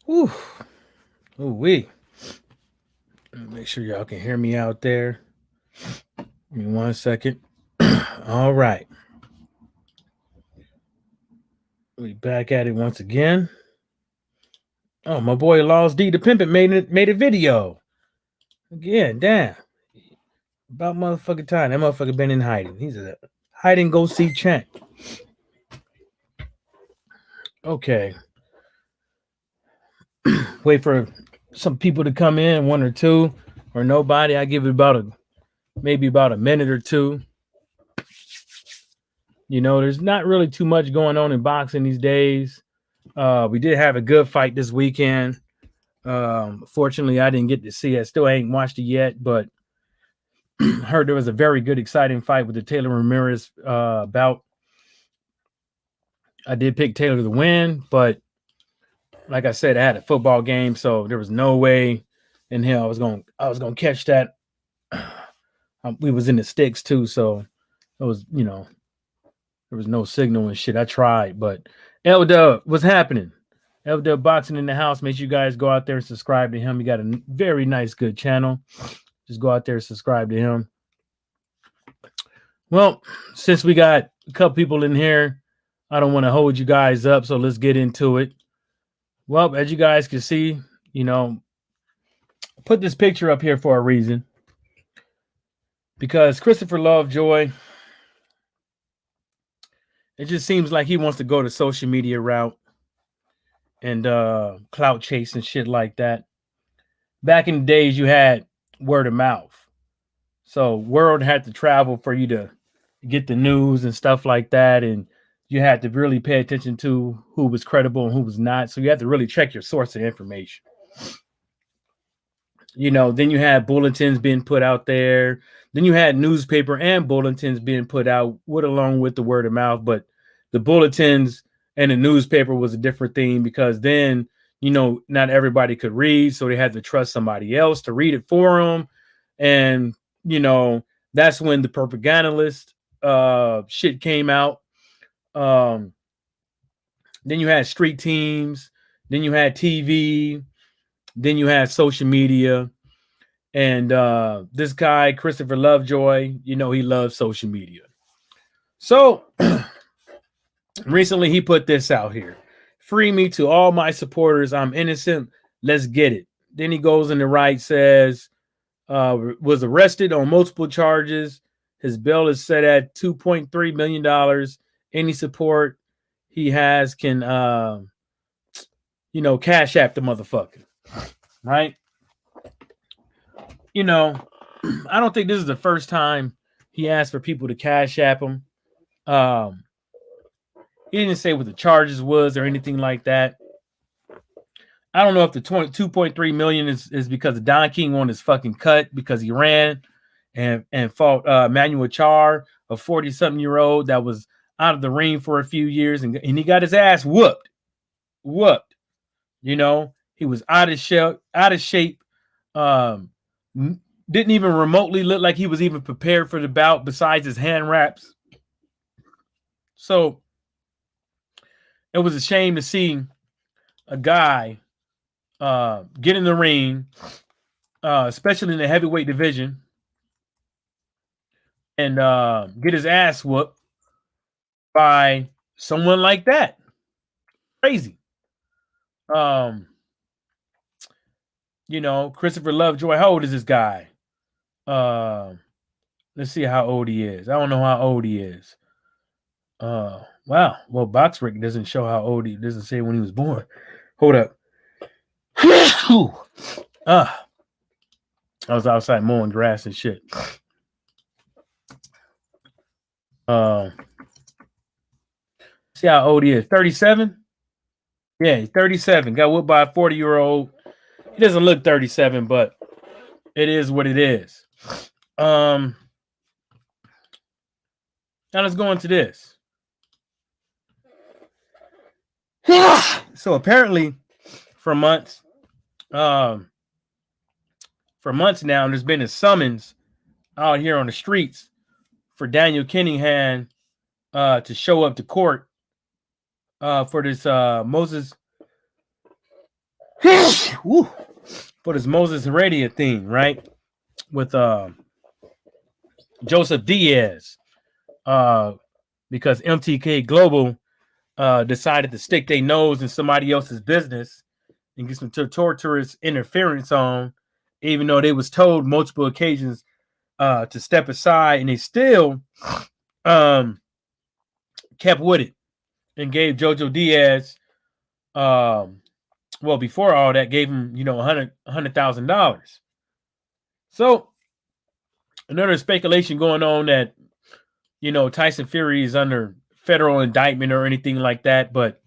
Ooh, ooh wee. Make sure y'all can hear me out there. Give me 1 second. All right, we back at it once again. Oh, my boy Lost D the Pimpin' made a video again. Damn, about motherfucking time. That motherfucker been in hiding. He's a hide and go seek champ. Okay, wait for some people to come in, one or two, or nobody. I give it maybe about a minute or two. You know, there's not really too much going on in boxing these days. We did have a good fight this weekend. Fortunately, I didn't get to see it. I still ain't watched it yet, but heard there was a very good, exciting fight with the Taylor Ramirez bout. I did pick Taylor to win, but like I said, I had a football game, so there was no way in hell I was gonna catch that. We was in the sticks too, so it was there was no signal and shit. I tried, but L Dub, what's happening? L Dub Boxing in the house. Make sure you guys go out there and subscribe to him. He got a very nice, good channel. Just go out there and subscribe to him. Well, since we got a couple people in here, I don't want to hold you guys up, so let's get into it. Well, as you guys can see, put this picture up here for a reason. Because Christopher Lovejoy, it just seems like he wants to go the social media route and clout chase and shit like that. Back in the days, you had word of mouth. So word had to travel for you to get the news and stuff like that. And you had to really pay attention to who was credible and who was not. So you had to really check your source of information. Then you had bulletins being put out there. Then you had newspaper and bulletins being put out along with the word of mouth. But the bulletins and the newspaper was a different thing because then, not everybody could read. So they had to trust somebody else to read it for them. And, that's when the propagandist shit came out. Then you had street teams. Then you had TV. Then you had social media. And this guy, Christopher Lovejoy, he loves social media. So recently he put this out here. Free me to all my supporters. I'm innocent. Let's get it. Then he goes in the right, says, was arrested on multiple charges. His bail is set at $2.3 million. Any support he has can, cash app the motherfucker. Right? I don't think this is the first time he asked for people to cash app him. He didn't say what the charges was or anything like that. I don't know if the 2.3 million is because Don King won his fucking cut because he ran and fought Manuel Char, a 40-something-year-old that was out of the ring for a few years and he got his ass whooped. He was out of shape. Didn't even remotely look like he was even prepared for the bout besides his hand wraps. So it was a shame to see a guy get in the ring, especially in the heavyweight division, and get his ass whooped by someone like that. Crazy. Christopher Lovejoy, how old is this guy? Let's see how old he is. I don't know how old he is. Wow. Well, BoxRec doesn't show how old he doesn't say when he was born. Hold up. I was outside mowing grass and shit. See how old he is. 37? Yeah, he's 37. Got whooped by a 40-year-old. He doesn't look 37, but it is what it is. Now let's go into this. So apparently, for months now, there's been a summons out here on the streets for Daniel Kinahan to show up to court for this Moses for this Moses Heredia thing, right? With Joseph Diaz, because MTK Global decided to stick their nose in somebody else's business and get some torturous interference on, even though they was told multiple occasions to step aside, and they still kept with it and gave Jojo Diaz, well, before all that, gave him, $100,000. So another speculation going on that, Tyson Fury is under federal indictment or anything like that, but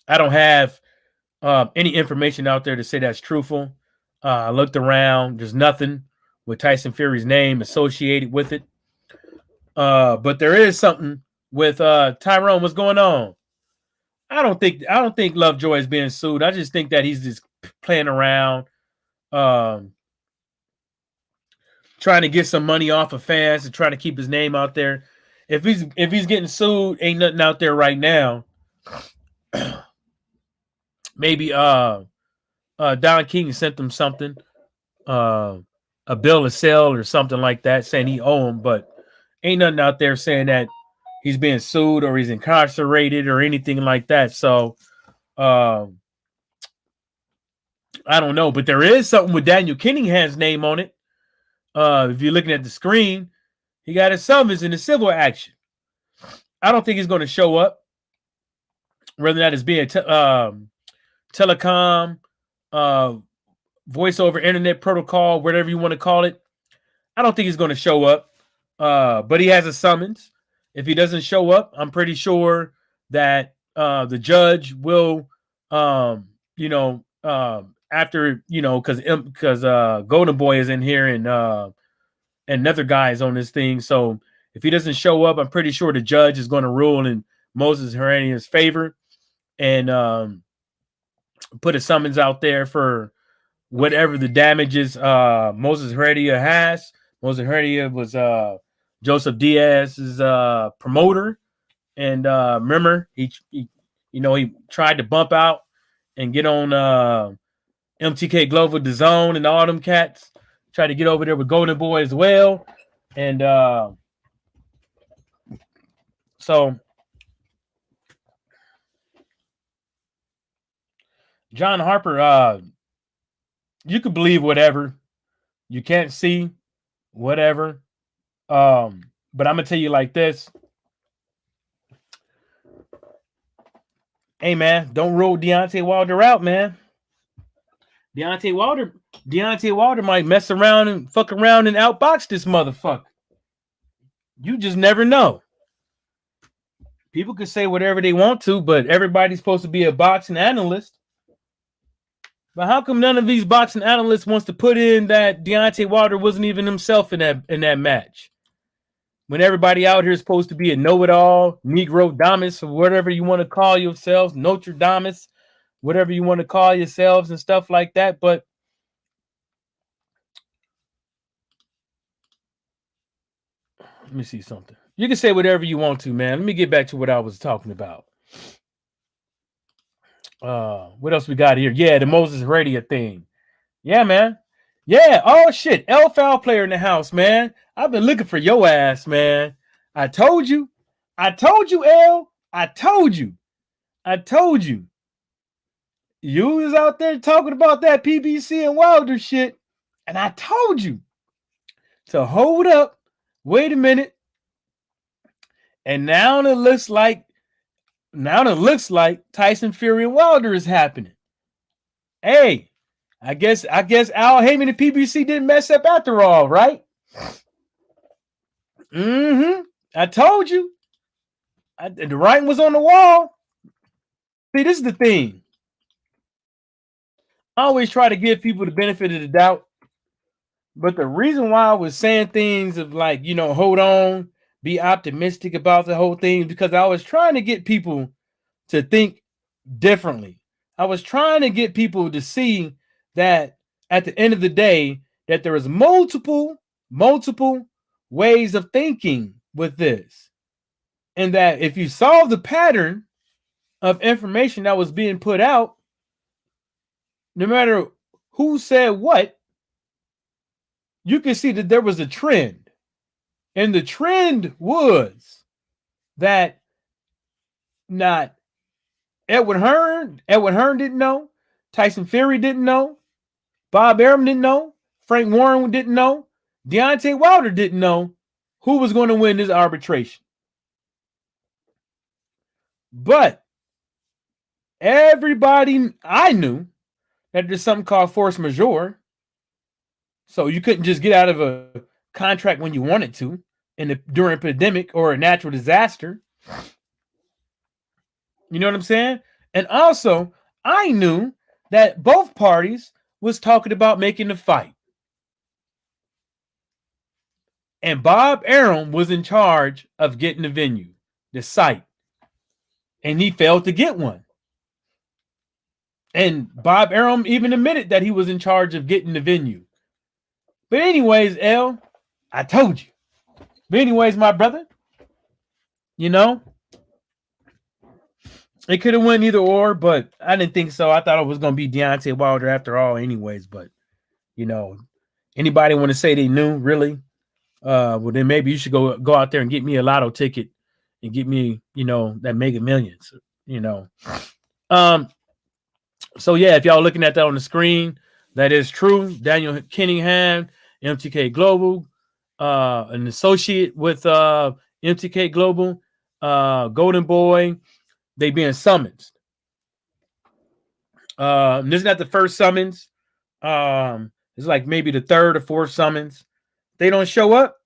I don't have any information out there to say that's truthful. I looked around. There's nothing with Tyson Fury's name associated with it. But there is something with Tyrone. What's going on? I don't think Lovejoy is being sued. I just think that he's just playing around, trying to get some money off of fans and trying to keep his name out there. If he's getting sued, ain't nothing out there right now. Maybe Don King sent him something, a bill of sale or something like that, saying he owe him, but ain't nothing out there saying that he's being sued or he's incarcerated or anything like that. So I don't know, but there is something with Daniel Kinahan's name on it. If you're looking at the screen, he got a summons in a civil action. I don't think he's going to show up, whether that is being telecom, voice over internet protocol, whatever you want to call it. I don't think he's going to show up, but he has a summons. If he doesn't show up, I'm pretty sure that the judge will, after, because Golden Boy is in here and another guy is on this thing. So if he doesn't show up, I'm pretty sure the judge is going to rule in Moses Heredia's favor and put a summons out there for whatever the damages Moses Heredia has. Moses Heredia was Joseph Diaz's promoter, and remember he tried to bump out and get on MTK Global, DAZN, and all them cats. Tried to get over there with Golden Boy as well, and so John Harper, you could believe whatever. You can't see whatever. But I'm gonna tell you like this. Hey man, don't rule Deontay Wilder out, man. Deontay Wilder might mess around and fuck around and outbox this motherfucker. You just never know. People can say whatever they want to, but everybody's supposed to be a boxing analyst. But how come none of these boxing analysts wants to put in that Deontay Wilder wasn't even himself in that match? When everybody out here is supposed to be a know-it-all, Negro Damas, or whatever you want to call yourselves, Notre Damas, whatever you want to call yourselves and stuff like that. But let me see something. You can say whatever you want to, man. Let me get back to what I was talking about. What else we got here? Yeah, the Moses Heredia thing. Yeah, man. Yeah. Oh shit. L Foul player in the house, man. I've been looking for your ass, man. I told you, L. I told you. You was out there talking about that PBC and Wilder shit, and I told you to hold up. Wait a minute. And now it looks like Tyson Fury and Wilder is happening. Hey, I guess Al Heyman and PBC didn't mess up after all, right? I told you. The writing was on the wall. See, this is the thing. I always try to give people the benefit of the doubt. But the reason why I was saying things of like, hold on, be optimistic about the whole thing, because I was trying to get people to think differently. I was trying to get people to see that at the end of the day, that there is multiple ways of thinking with this. And that if you solve the pattern of information that was being put out, no matter who said what, you can see that there was a trend. And the trend was that not Edward Hearn didn't know, Tyson Fury didn't know, Bob Arum didn't know, Frank Warren didn't know, Deontay Wilder didn't know who was going to win this arbitration. But everybody I knew that there's something called force majeure. So you couldn't just get out of a contract when you wanted to during a pandemic or a natural disaster. You know what I'm saying? And also, I knew that both parties was talking about making the fight. And Bob Arum was in charge of getting the venue, the site. And he failed to get one. And Bob Arum even admitted that he was in charge of getting the venue. But anyways, L, I told you. But anyways, my brother, you know, it could have went either or, but I didn't think so. I thought it was going to be Deontay Wilder after all anyways. But, you know, anybody want to say they knew, really? Well, then maybe you should go out there and get me a lotto ticket and get me, you know, that Mega Millions, you know. So, yeah, if y'all looking at that on the screen, that is true. Daniel Kinahan, MTK Global, an associate with MTK Global, Golden Boy, they being summoned. This is not the first summons. It's like maybe the third or fourth summons. They don't show up,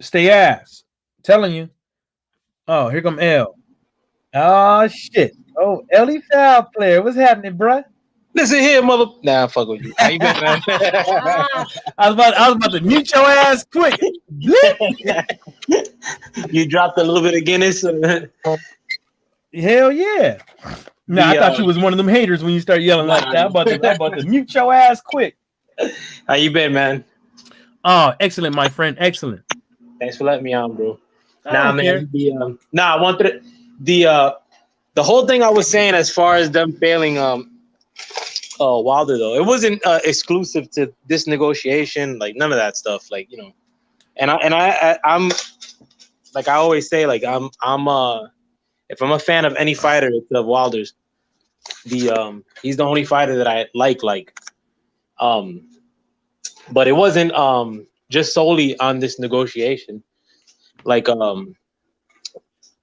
stay ass. I'm telling you. Oh, here come L. Oh, shit. Oh, Ellie Foul player. What's happening, bruh? Listen here, mother. Nah, fuck with you. How you been, man? I was about to mute your ass quick. You dropped a little bit of Guinness. Hell yeah. No, I thought you was one of them haters when you start yelling like that. I'm about to mute your ass quick. How you been, man? Oh, excellent, my friend. Excellent. Thanks for letting me on, bro. Nah, man. I wanted the whole thing I was saying as far as them failing Wilder, though, it wasn't exclusive to this negotiation, like none of that stuff, like, you know. And I'm like I always say, like I'm if I'm a fan of any fighter, it's of Wilder's. He's the only fighter that I like. But it wasn't just solely on this negotiation. Like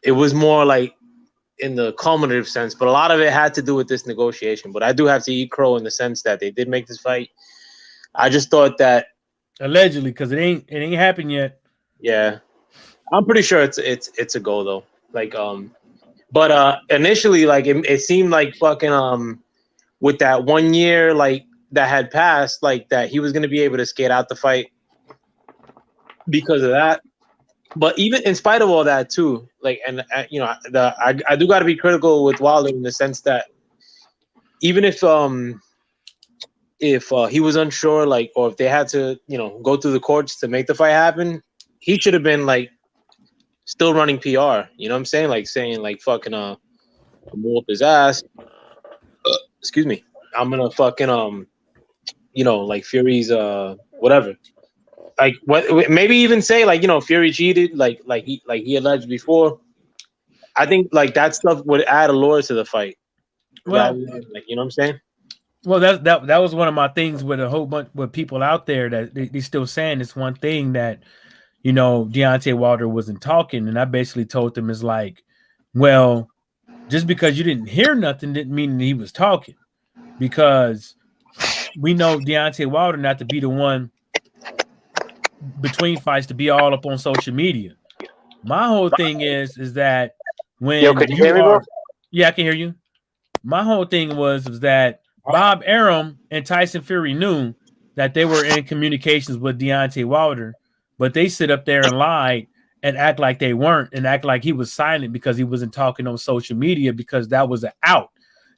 it was more like in the cumulative sense, but a lot of it had to do with this negotiation. But I do have to eat crow in the sense that they did make this fight. I just thought that allegedly, because it ain't happened yet. Yeah, I'm pretty sure it's a go though. Like but initially, like it seemed like fucking with that 1 year like that had passed, like that he was gonna be able to skate out the fight because of that. But even in spite of all that too, like, and you know, I do got to be critical with Wilder in the sense that even if he was unsure, like, or if they had to, you know, go through the courts to make the fight happen, he should have been like still running PR. You know what I'm saying? Like saying like fucking I'm gonna whoop his ass. Excuse me. I'm gonna fucking you know, like Fury's whatever. Like what? Maybe even say like, you know, Fury cheated, like he alleged before. I think like that stuff would add allure to the fight. Well, like, you know what I'm saying? Well, that was one of my things with a whole bunch with people out there that they still saying it's one thing that, you know, Deontay Wilder wasn't talking, and I basically told them is like, well, just because you didn't hear nothing didn't mean that he was talking, because we know Deontay Wilder not to be the one between fights to be all up on social media. My whole thing is that when can you hear me, bro? Yeah, I can hear you. My whole thing was that Bob Arum and Tyson Fury knew that they were in communications with Deontay Wilder, but they sit up there and lie and act like they weren't, and act like he was silent because he wasn't talking on social media, because that was an out,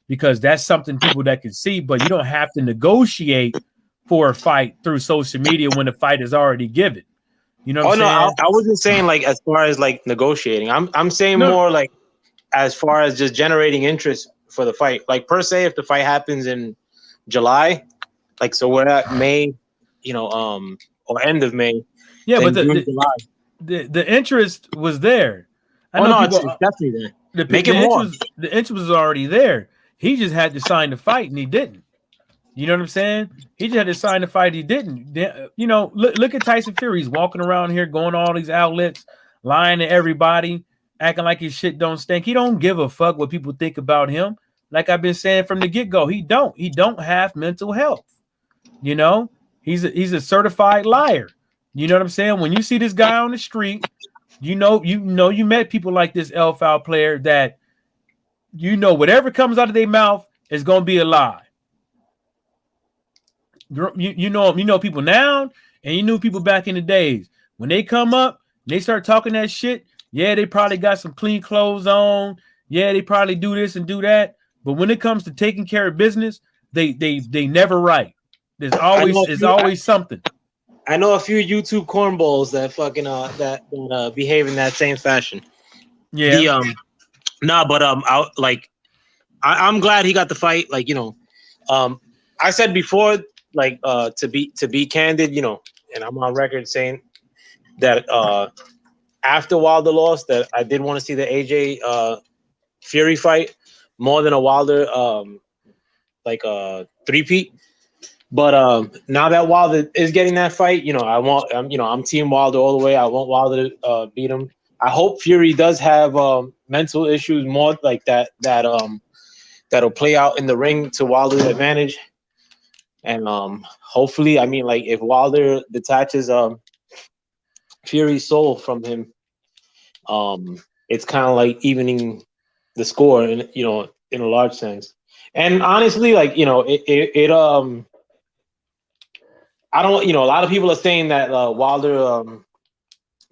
because that's something people that can see, but you don't have to negotiate for a fight through social media when the fight is already given. You know what I'm saying? I wasn't saying like as far as like negotiating. I'm saying more like as far as just generating interest for the fight. Like per se, if the fight happens in July, like so we're at May, or end of May. Yeah, but Then June, July. the interest was there. I Oh know no, people. it's definitely there. Make The it more. interest was already there. He just had to sign the fight, and he didn't. You know what I'm saying? He just had to sign the fight. He didn't. Look at Tyson Fury. He's walking around here, going to all these outlets, lying to everybody, acting like his shit don't stink. He don't give a fuck what people think about him. Like I've been saying from the get go, he don't have mental health. He's a certified liar. You know what I'm saying? When you see this guy on the street, you met people like this L-Foul player that whatever comes out of their mouth is gonna be a lie. You know people now, and you knew people back in the days. When they come up, they start talking that shit. Yeah, they probably got some clean clothes on. Yeah, they probably do this and do that. But when it comes to taking care of business, they never right. There's always something. I know a few YouTube cornballs that fucking that behave in that same fashion. Yeah. I'm glad he got the fight. I said before, to be candid, and I'm on record saying that after Wilder lost, that I did want to see the AJ Fury fight more than a Wilder three-peat. But now that Wilder is getting that fight, I'm Team Wilder all the way. I want Wilder to beat him. I hope Fury does have mental issues more like that'll play out in the ring to Wilder's advantage. And hopefully, if Wilder detaches Fury's soul from him, it's kind of like evening the score in a large sense. And honestly, I don't, a lot of people are saying that Wilder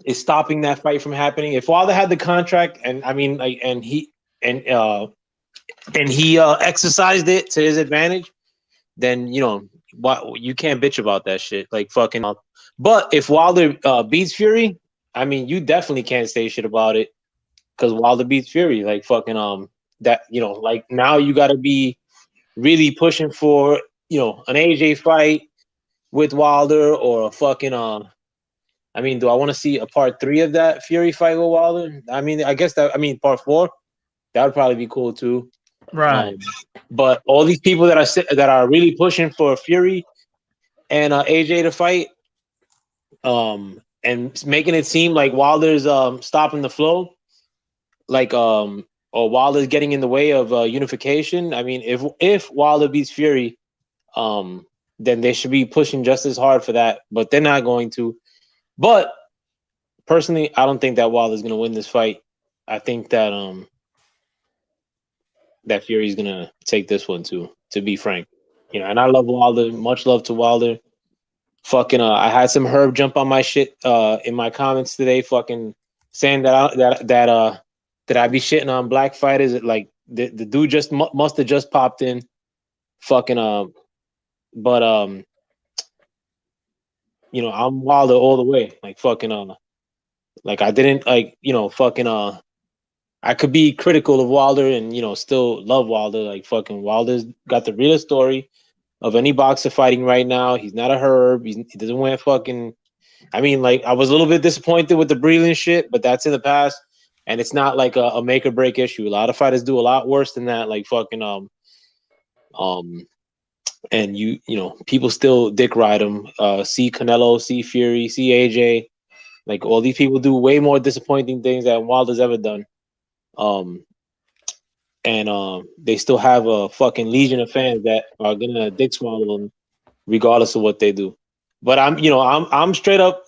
is stopping that fight from happening. If Wilder had the contract and he exercised it to his advantage, then you can't bitch about that shit. But if Wilder beats Fury, you definitely can't say shit about it because Wilder beats Fury. Now you got to be really pushing for an AJ fight with Wilder or a fucking do I want to see a part 3 of that Fury fight with Wilder? I guess part 4 that would probably be cool too. Right. But all these people that are really pushing for Fury and AJ to fight, and making it seem like Wilder's stopping the flow, or Wilder's getting in the way of unification. If Wilder beats Fury, then they should be pushing just as hard for that, but they're not going to. But personally, I don't think that Wilder's going to win this fight. I think that that Fury's going to take this one too, to be frank. And I love Wilder. Much love to Wilder. Fucking I had some Herb jump on my shit in my comments today, fucking saying that I be shitting on black fighters. Like the dude just must have just popped in. Fucking but I'm Wilder all the way. I didn't I could be critical of Wilder and still love Wilder. Wilder's got the realest story of any boxer fighting right now. He's not a Herb. He doesn't wear fucking. I was a little bit disappointed with the Breland shit, but that's in the past, and it's not like a make or break issue. A lot of fighters do a lot worse than that. And people still dick ride him. See Canelo, see Fury, see AJ. All these people do way more disappointing things than Wilder's ever done. And they still have a fucking legion of fans that are gonna dick swallow them, regardless of what they do. But I'm straight up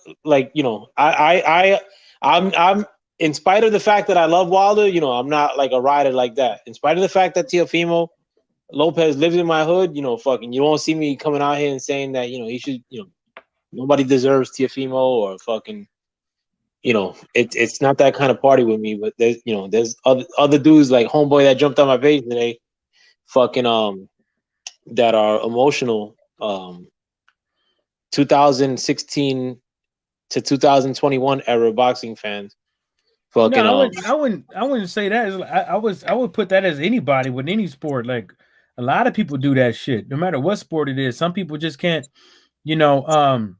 I'm in spite of the fact that I love Wilder, I'm not like a rider like that. In spite of the fact that Teofimo Lopez lives in my hood, you won't see me coming out here and saying that, he should, nobody deserves Teofimo or fucking, it's not that kind of party with me. But there's other dudes like homeboy that jumped on my page today, fucking that are emotional. 2016 to 2021 era boxing fans. Fucking no, I wouldn't say that. I would put that as anybody with any sport. A lot of people do that shit, no matter what sport it is. Some people just can't, you know,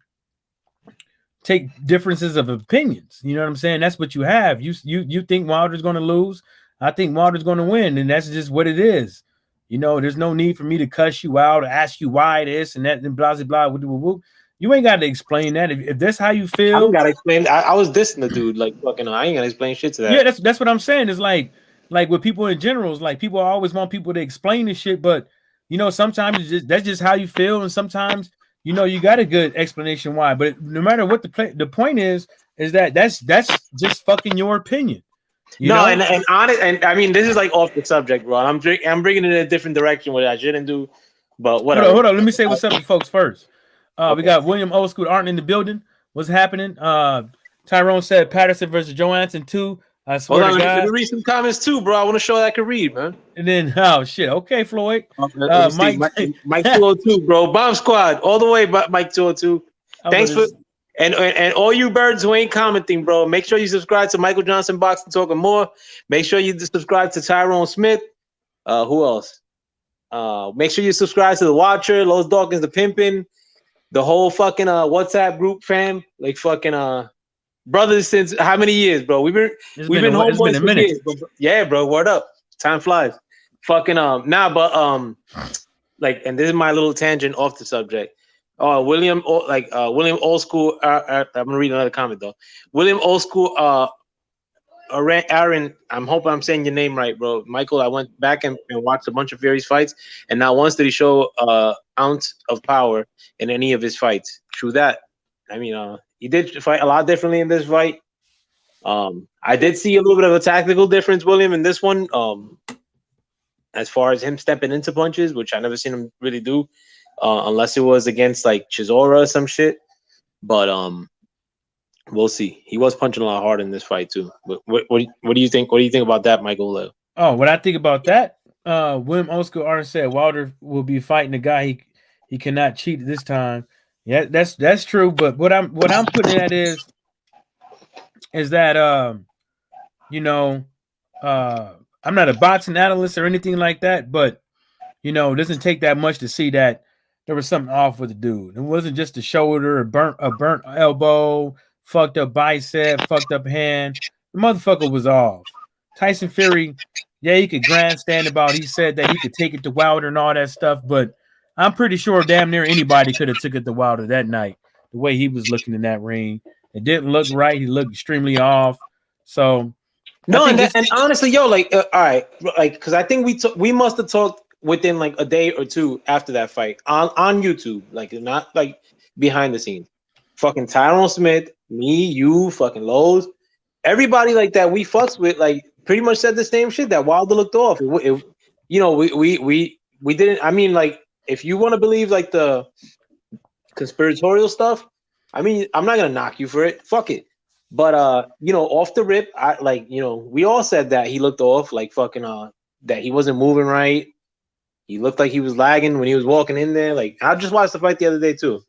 take differences of opinions. You know what I'm saying? That's what you have. You think Wilder's going to lose. I think Wilder's going to win, and that's just what it is. You know, there's no need for me to cuss you out or ask you why this and that and blah blah blah. You ain't got to explain that. If that's how you I don't feel, gotta explain. I was dissing the dude like fucking. I ain't gonna explain shit to yeah, that. that's what I'm saying. It's like with people in general, it's like people always want people to explain this shit, but you know, sometimes that's just how you feel, and sometimes you know you got a good explanation why. But no matter what the point is that that's just fucking your opinion, you No, know. and honest, and I mean this is like off the subject, bro. I'm bringing it in a different direction, what I shouldn't do, but whatever. Hold on. Let me say what's up to folks first. We Okay. got William Old School Art in the building. What's happening? Tyrone said Patterson versus Johansson 2. I Hold swear to on, let me God. read some comments too, bro. I want to show that I can read, man. And then oh shit. Okay, Floyd. Let me see. Mike. Mike 202, bro. Bomb Squad, all the way, Mike 202. Thanks for and all you birds who ain't commenting, bro. Make sure you subscribe to Michael Johnson Boxing Talking More. Make sure you subscribe to Tyrone Smith. Who else? Make sure you subscribe to the Watcher, Los Dawkins, the Pimpin', the whole fucking WhatsApp group, fam. Like fucking brothers since how many years, bro? We've been it's been homeboys a for minute. years, bro. Yeah, bro. Word up. Time flies. Fucking like, and this is my little tangent off the subject. William Old School. I'm gonna read another comment though. William Old School. Aaron, I'm hoping I'm saying your name right, bro. Michael, I went back and watched a bunch of Fury's fights, and not once did he show ounce of power in any of his fights. True that. I mean, he did fight a lot differently in this fight. I did see a little bit of a tactical difference, William, in this one. As far as him stepping into punches, which I never seen him really do, unless it was against like Chisora or some shit. But we'll see. He was punching a lot harder in this fight too. What do you think? What do you think about that, Michael? Oh, what I think about that? William Oscar Arn said Wilder will be fighting a guy he cannot cheat this time. Yeah, that's true. But what I'm putting at is that you know I'm not a boxing analyst or anything like that, but you know, it doesn't take that much to see that there was something off with the dude. It wasn't just a shoulder, a burnt elbow, fucked up bicep, fucked up hand. The motherfucker was off. Tyson Fury, yeah, he could grandstand about. He said that he could take it to Wilder and all that stuff, but I'm pretty sure damn near anybody could have took it to Wilder that night. The way he was looking in that ring, it didn't look right. He looked extremely off. So No, and honestly, yo, like, all right, like, because I think we must have talked within like a day or two after that fight on YouTube, like, not like behind the scenes. Fucking Tyrone Smith, me, you, fucking Lowe's, everybody like that we fucks with, like, pretty much said the same shit that Wilder looked off. You know, we didn't. I mean, like, if you want to believe like the conspiratorial stuff, I mean, I'm not gonna knock you for it. Fuck it. But you know, off the rip, I like, you know, we all said that he looked off, like fucking that he wasn't moving right. He looked like he was lagging when he was walking in there. Like, I just watched the fight the other day too.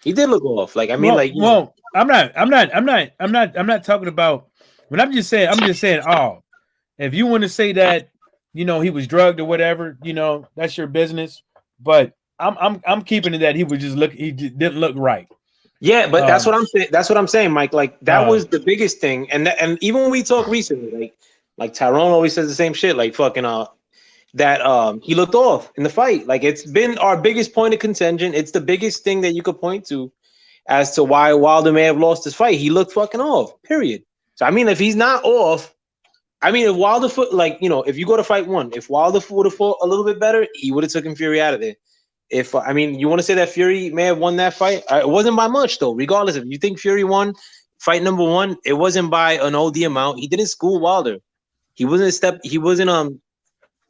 He did look off. Like, I mean, I'm not talking about when I'm just saying, oh, if you want to say that, you know, he was drugged or whatever, you know, that's your business. But I'm keeping it that he didn't look right. Yeah, but that's what I'm saying. That's what I'm saying, Mike. Like, that was the biggest thing. And even when we talk recently, like Tyrone always says the same shit. Like fucking that he looked off in the fight. Like, it's been our biggest point of contention. It's the biggest thing that you could point to as to why Wilder may have lost his fight. He looked fucking off. Period. So I mean, if he's not off, I mean, if Wilder like, you know, if you go to fight one, if Wilder would have fought a little bit better, he would have taken Fury out of there. If I mean, you want to say that Fury may have won that fight? It wasn't by much, though. Regardless, if you think Fury won fight number one, it wasn't by an OD amount. He didn't school Wilder. He wasn't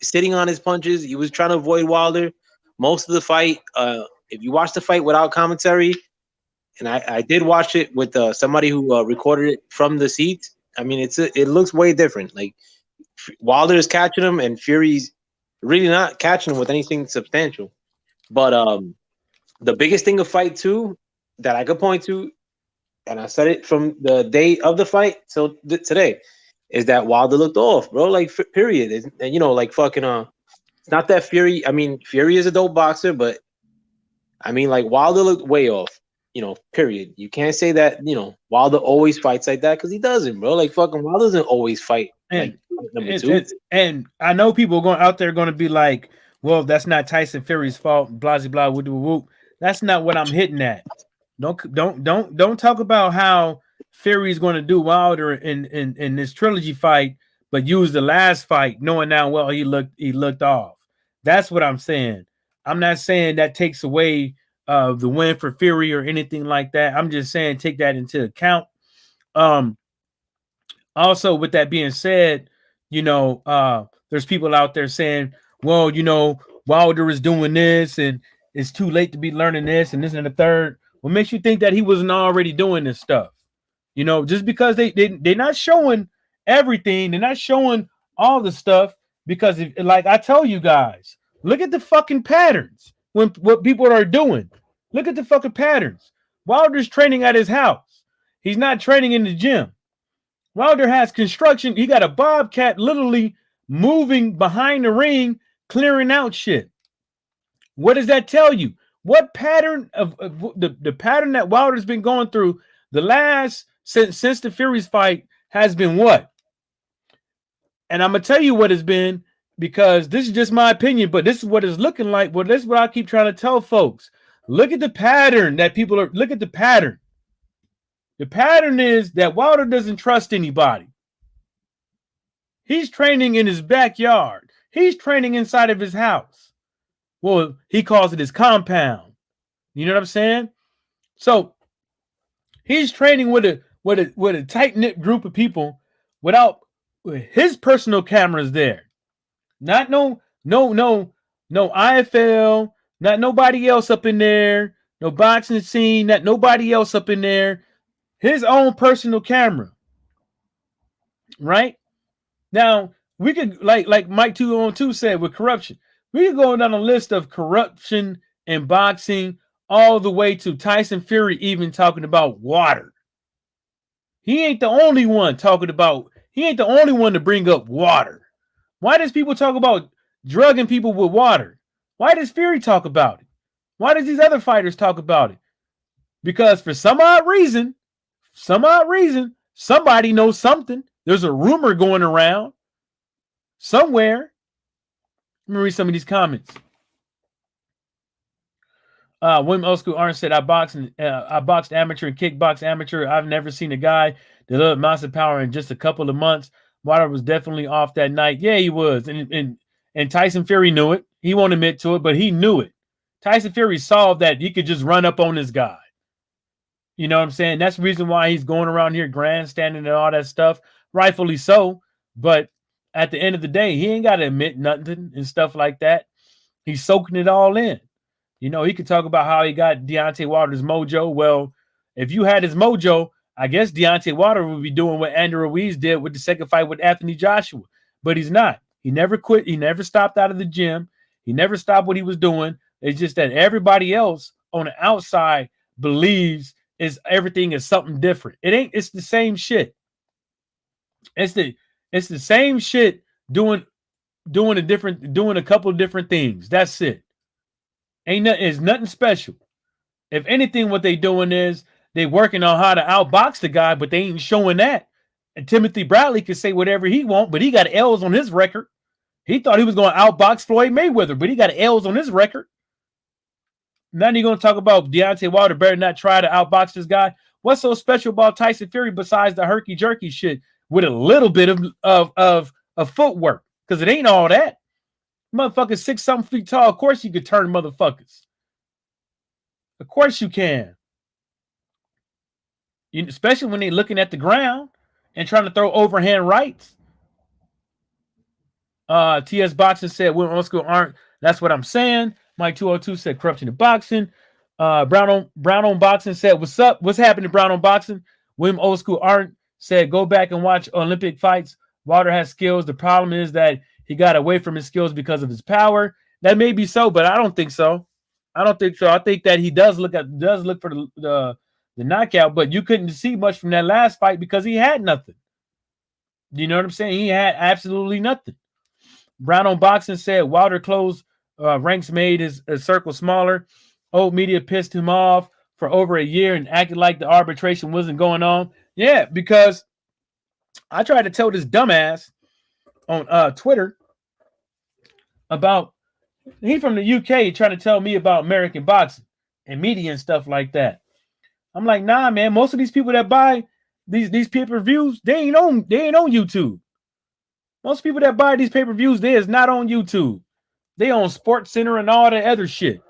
sitting on his punches. He was trying to avoid Wilder most of the fight. If you watch the fight without commentary, and I did watch it with somebody who recorded it from the seat. I mean, it looks way different. Like, Wilder is catching him, and Fury's really not catching him with anything substantial. But the biggest thing of fight two that I could point to, and I said it from the day of the fight till today, is that Wilder looked off, bro. Like, period. And you know, like fucking It's not that Fury. I mean, Fury is a dope boxer, but I mean, like Wilder looked way off. Period. You can't say that. Wilder always fights like that because he doesn't, bro. Like fucking Wilder doesn't always fight like And number and, two. and, and I know people going out there going to be like, well, that's not Tyson Fury's fault, blah blah blah, whoop, whoop, whoop. That's not what I'm hitting at. Don't talk about how Fury is going to do Wilder in this trilogy fight, but use the last fight knowing now well he looked off. That's what I'm saying. I'm not saying that takes away the win for Fury or anything like that. I'm just saying take that into account. Also, with that being said, there's people out there saying, well, Wilder is doing this and it's too late to be learning this and this and the third. What makes you think that he wasn't already doing this stuff? Just because they're not showing everything, they're not showing all the stuff because like I tell you guys, look at the fucking patterns when what people are doing. Look at the fucking patterns. Wilder's training at his house. He's not training in the gym. Wilder has construction. He got a bobcat literally moving behind the ring, clearing out shit. What does that tell you? What pattern of the pattern that Wilder's been going through the last since the Fury's fight has been what? And I'm gonna tell you what it's been because this is just my opinion, but this is what it's looking like. Well, this is what I keep trying to tell folks. Look at the pattern that people are. Look at the pattern. The pattern is that Wilder doesn't trust anybody. He's training in his backyard. He's training inside of his house. Well, he calls it his compound. You know what I'm saying? So he's training with a tight-knit group of people without his personal cameras there. Not no IFL, not nobody else up in there, no boxing scene, not nobody else up in there. His own personal camera, right? Now we could like Mike 212 said with corruption, we could go down a list of corruption in boxing all the way to Tyson Fury even talking about water. He ain't the only one talking about. He ain't the only one to bring up water. Why does people talk about drugging people with water? Why does Fury talk about it? Why does these other fighters talk about it? Because for some odd reason, somebody knows something. There's a rumor going around somewhere. Let me read some of these comments. William Old School Orange said, I boxed amateur and kickbox amateur. I've never seen a guy develop massive power in just a couple of months. Wilder was definitely off that night. Yeah, he was. And Tyson Fury knew it. He won't admit to it, but he knew it. Tyson Fury saw that he could just run up on this guy. You know what I'm saying? That's the reason why he's going around here grandstanding and all that stuff. Rightfully so. But at the end of the day, he ain't got to admit nothing and stuff like that. He's soaking it all in. He could talk about how he got Deontay Wilder's mojo. Well, if you had his mojo, I guess Deontay Wilder would be doing what Andrew Ruiz did with the second fight with Anthony Joshua. But he's not. He never quit. He never stopped out of the gym. He never stopped what he was doing. It's just that everybody else on the outside believes everything is something different. It ain't. It's the same shit. It's the same shit doing a couple of different things. That's it. It's nothing special. If anything, what they doing is they working on how to outbox the guy, but they ain't showing that. And Timothy Bradley can say whatever he want, but he got L's on his record. He thought he was going to outbox Floyd Mayweather, but he got L's on his record. Now you're going to talk about Deontay Wilder better not try to outbox this guy. What's so special about Tyson Fury besides the herky jerky shit with a little bit of footwork? Because it ain't all that. Motherfucker 6-something feet tall. Of course you could turn motherfuckers. Of course you can. Especially when they're looking at the ground and trying to throw overhand rights. TS Boxing said, Will Old School aren't. That's what I'm saying. Mike 202 said, corruption in boxing. Brown on Boxing said, what's up? What's happening, Brown on Boxing? William Old School Art said, go back and watch Olympic fights. Wilder has skills. The problem is that he got away from his skills because of his power. That may be so, but I don't think so. I think that he does look for the knockout, but you couldn't see much from that last fight because he had nothing. You know what I'm saying? He had absolutely nothing. Brown on Boxing said Wilder closed ranks made his circle smaller. Old media pissed him off for over a year and acted like the arbitration wasn't going on. Yeah, because I tried to tell this dumbass on Twitter about he from the UK trying to tell me about American boxing and media and stuff like that. I'm like, nah, man. Most of these people that buy these pay-per-views, they ain't on YouTube. Most people that buy these pay-per-views, they is not on YouTube. They on Sports Center and all that other shit.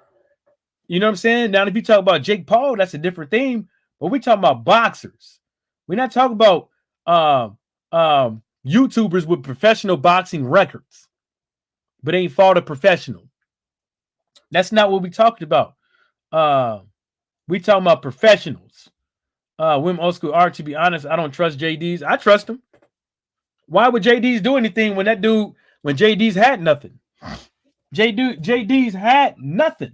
You know what I'm saying? Now, if you talk about Jake Paul, that's a different theme. But we talking about boxers. We're not talking about YouTubers with professional boxing records, but ain't fought a professional. That's not what we talked about. We talking about professionals. Wim Old School Art, to be honest, I don't trust JD's. I trust him. Why would JD's do anything when JD's had nothing? JD's had nothing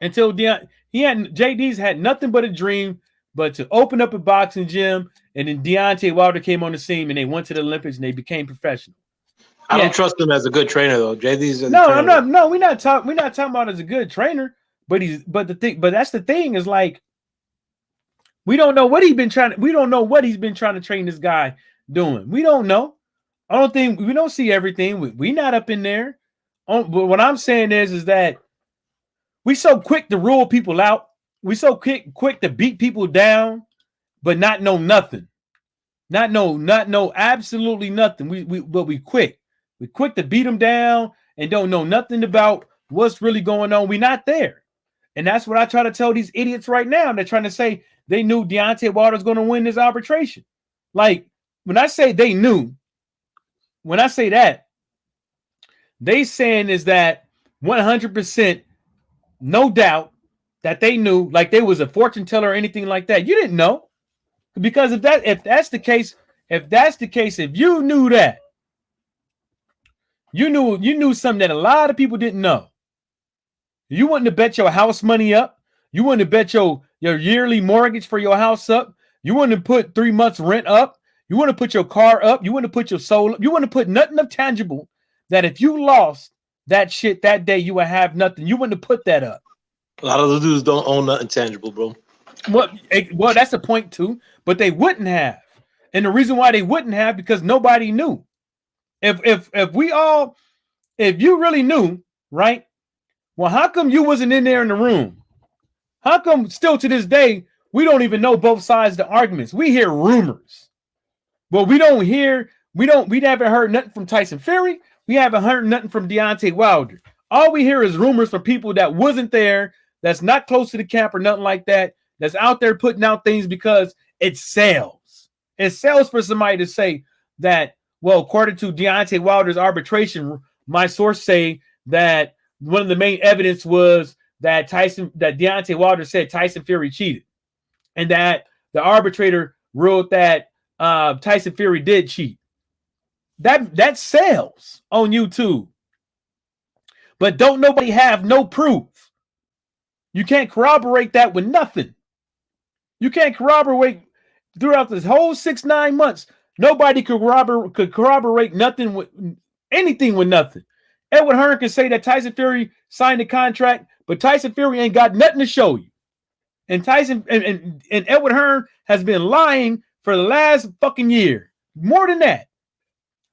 until JD's had nothing but a dream, but to open up a boxing gym, and then Deontay Wilder came on the scene, and they went to the Olympics, and they became professional. I don't trust him as a good trainer though. JD's no, I'm not. No, we're not talking about as a good trainer, but that's the thing is like we don't know what he's been trying to train this guy doing. We don't know. I don't think we don't see everything. We not up in there. But what I'm saying is that we so quick to rule people out. We so quick to beat people down, but not know nothing. Not know absolutely nothing. We quick. We quick to beat them down and don't know nothing about what's really going on. We not there. And that's what I try to tell these idiots right now. They're trying to say they knew Deontay Wilder's going to win this arbitration. Like, when I say they knew, when I say that, they saying is that 100% no doubt that they knew, like they was a fortune teller or anything like that. You didn't know. Because if that's the case, if you knew that, you knew something that a lot of people didn't know. You wouldn't have bet your house money up. You wouldn't have bet your yearly mortgage for your house up. You wouldn't have put 3 months rent up. You wouldn't have put your car up. You wouldn't have put your soul up. You wouldn't have put nothing of tangible that if you lost that shit that day, you would have nothing. You wouldn't have put that up. A lot of the dudes don't own nothing tangible, bro. Well, that's a point too, but they wouldn't have. And the reason why they wouldn't have, because nobody knew. If you really knew, right? Well, how come you wasn't in there in the room? How come still to this day, we don't even know both sides of the arguments? We hear rumors. But we haven't heard nothing from Tyson Fury. We haven't heard nothing from Deontay Wilder. All we hear is rumors from people that wasn't there, that's not close to the camp or nothing like that, that's out there putting out things because it sells. It sells for somebody to say that, well, according to Deontay Wilder's arbitration, my source say that one of the main evidence was that Deontay Wilder said Tyson Fury cheated, and that the arbitrator ruled that Tyson Fury did cheat. That sells on YouTube, but don't nobody have no proof. You can't corroborate that with nothing. You can't corroborate throughout this whole 6-9 months. Nobody could corroborate nothing with anything with nothing. Edward Hearn can say that Tyson Fury signed a contract, but Tyson Fury ain't got nothing to show you. And Edward Hearn has been lying for the last fucking year. More than that.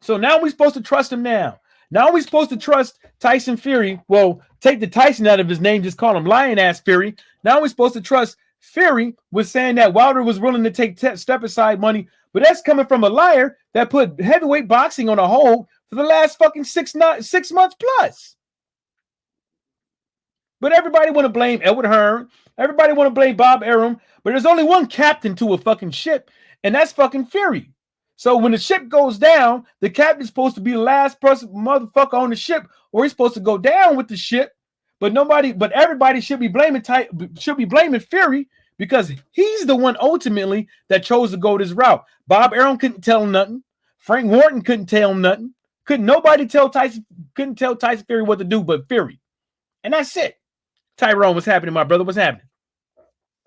So now we're supposed to trust him now. Now we're supposed to trust Tyson Fury. Well, take the Tyson out of his name, just call him Lion Ass Fury. Now we're supposed to trust Fury with saying that Wilder was willing to take step aside money, but that's coming from a liar that put heavyweight boxing on a hold for the last fucking 6 months plus. But everybody want to blame Edward Hearn. Everybody want to blame Bob Arum. But there's only one captain to a fucking ship, and that's fucking Fury. So when the ship goes down, the captain's supposed to be the last person motherfucker on the ship, or he's supposed to go down with the ship. But everybody should be blaming Fury because he's the one ultimately that chose to go this route. Bob Arum couldn't tell him nothing. Frank Wharton couldn't tell him nothing. Couldn't tell Tyson Fury what to do but Fury. And that's it. Tyrone, what's happening, my brother? What's happening?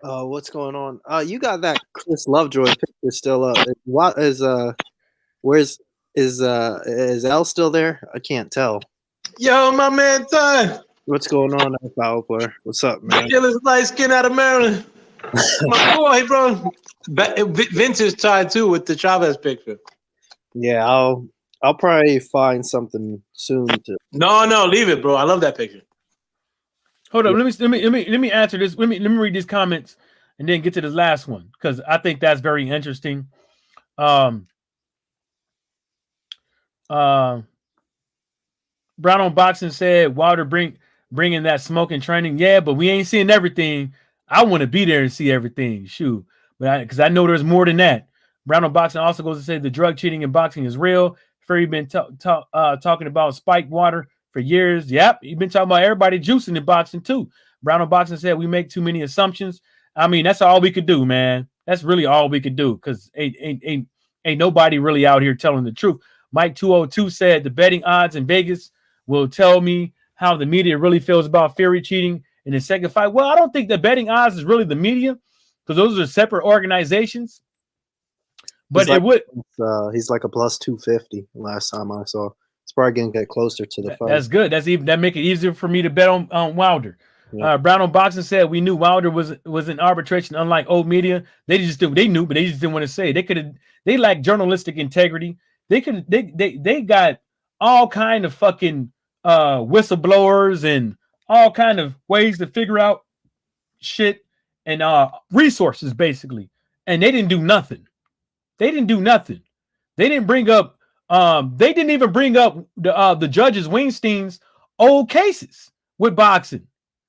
What's going on? You got that Chris Lovejoy picture still up. Is Is Al still there? I can't tell. Yo, my man, Ty. What's going on, Foul Player? What's up, man? Illest light skin out of Maryland. My boy, bro. Vintage Ty too with the Chavez picture. Yeah, I'll probably find something soon to. No, leave it, bro. I love that picture. Hold on, let me answer this. Let me read these comments and then get to this last one because I think that's very interesting. Brown on Boxing said Wilder bringing that smoking training. Yeah, but we ain't seeing everything. I want to be there and see everything. Shoot, but because I know there's more than that. Brown on Boxing also goes to say the drug cheating in boxing is real. Fury been talking about spiked water for years. Yep, he's been talking about everybody juicing in boxing too. Brown on Boxing said we make too many assumptions. I mean, that's all we could do, man. That's really all we could do because ain't nobody really out here telling the truth. Mike 202 said the betting odds in Vegas will tell me how the media really feels about Fury cheating in his second fight. Well, I don't think the betting odds is really the media because those are separate organizations. But he's like a plus 250 last time I saw. It's probably going to get closer to the fight. That's good. That make it easier for me to bet on Wilder. Yeah. Brown on Boxing said we knew Wilder was in arbitration, unlike old media. They knew, but they just didn't want to say. They lack journalistic integrity. They got all kind of fucking whistleblowers and all kind of ways to figure out shit and resources basically, and they didn't do nothing. They didn't bring up. They didn't even bring up the judges Weinstein's old cases with boxing.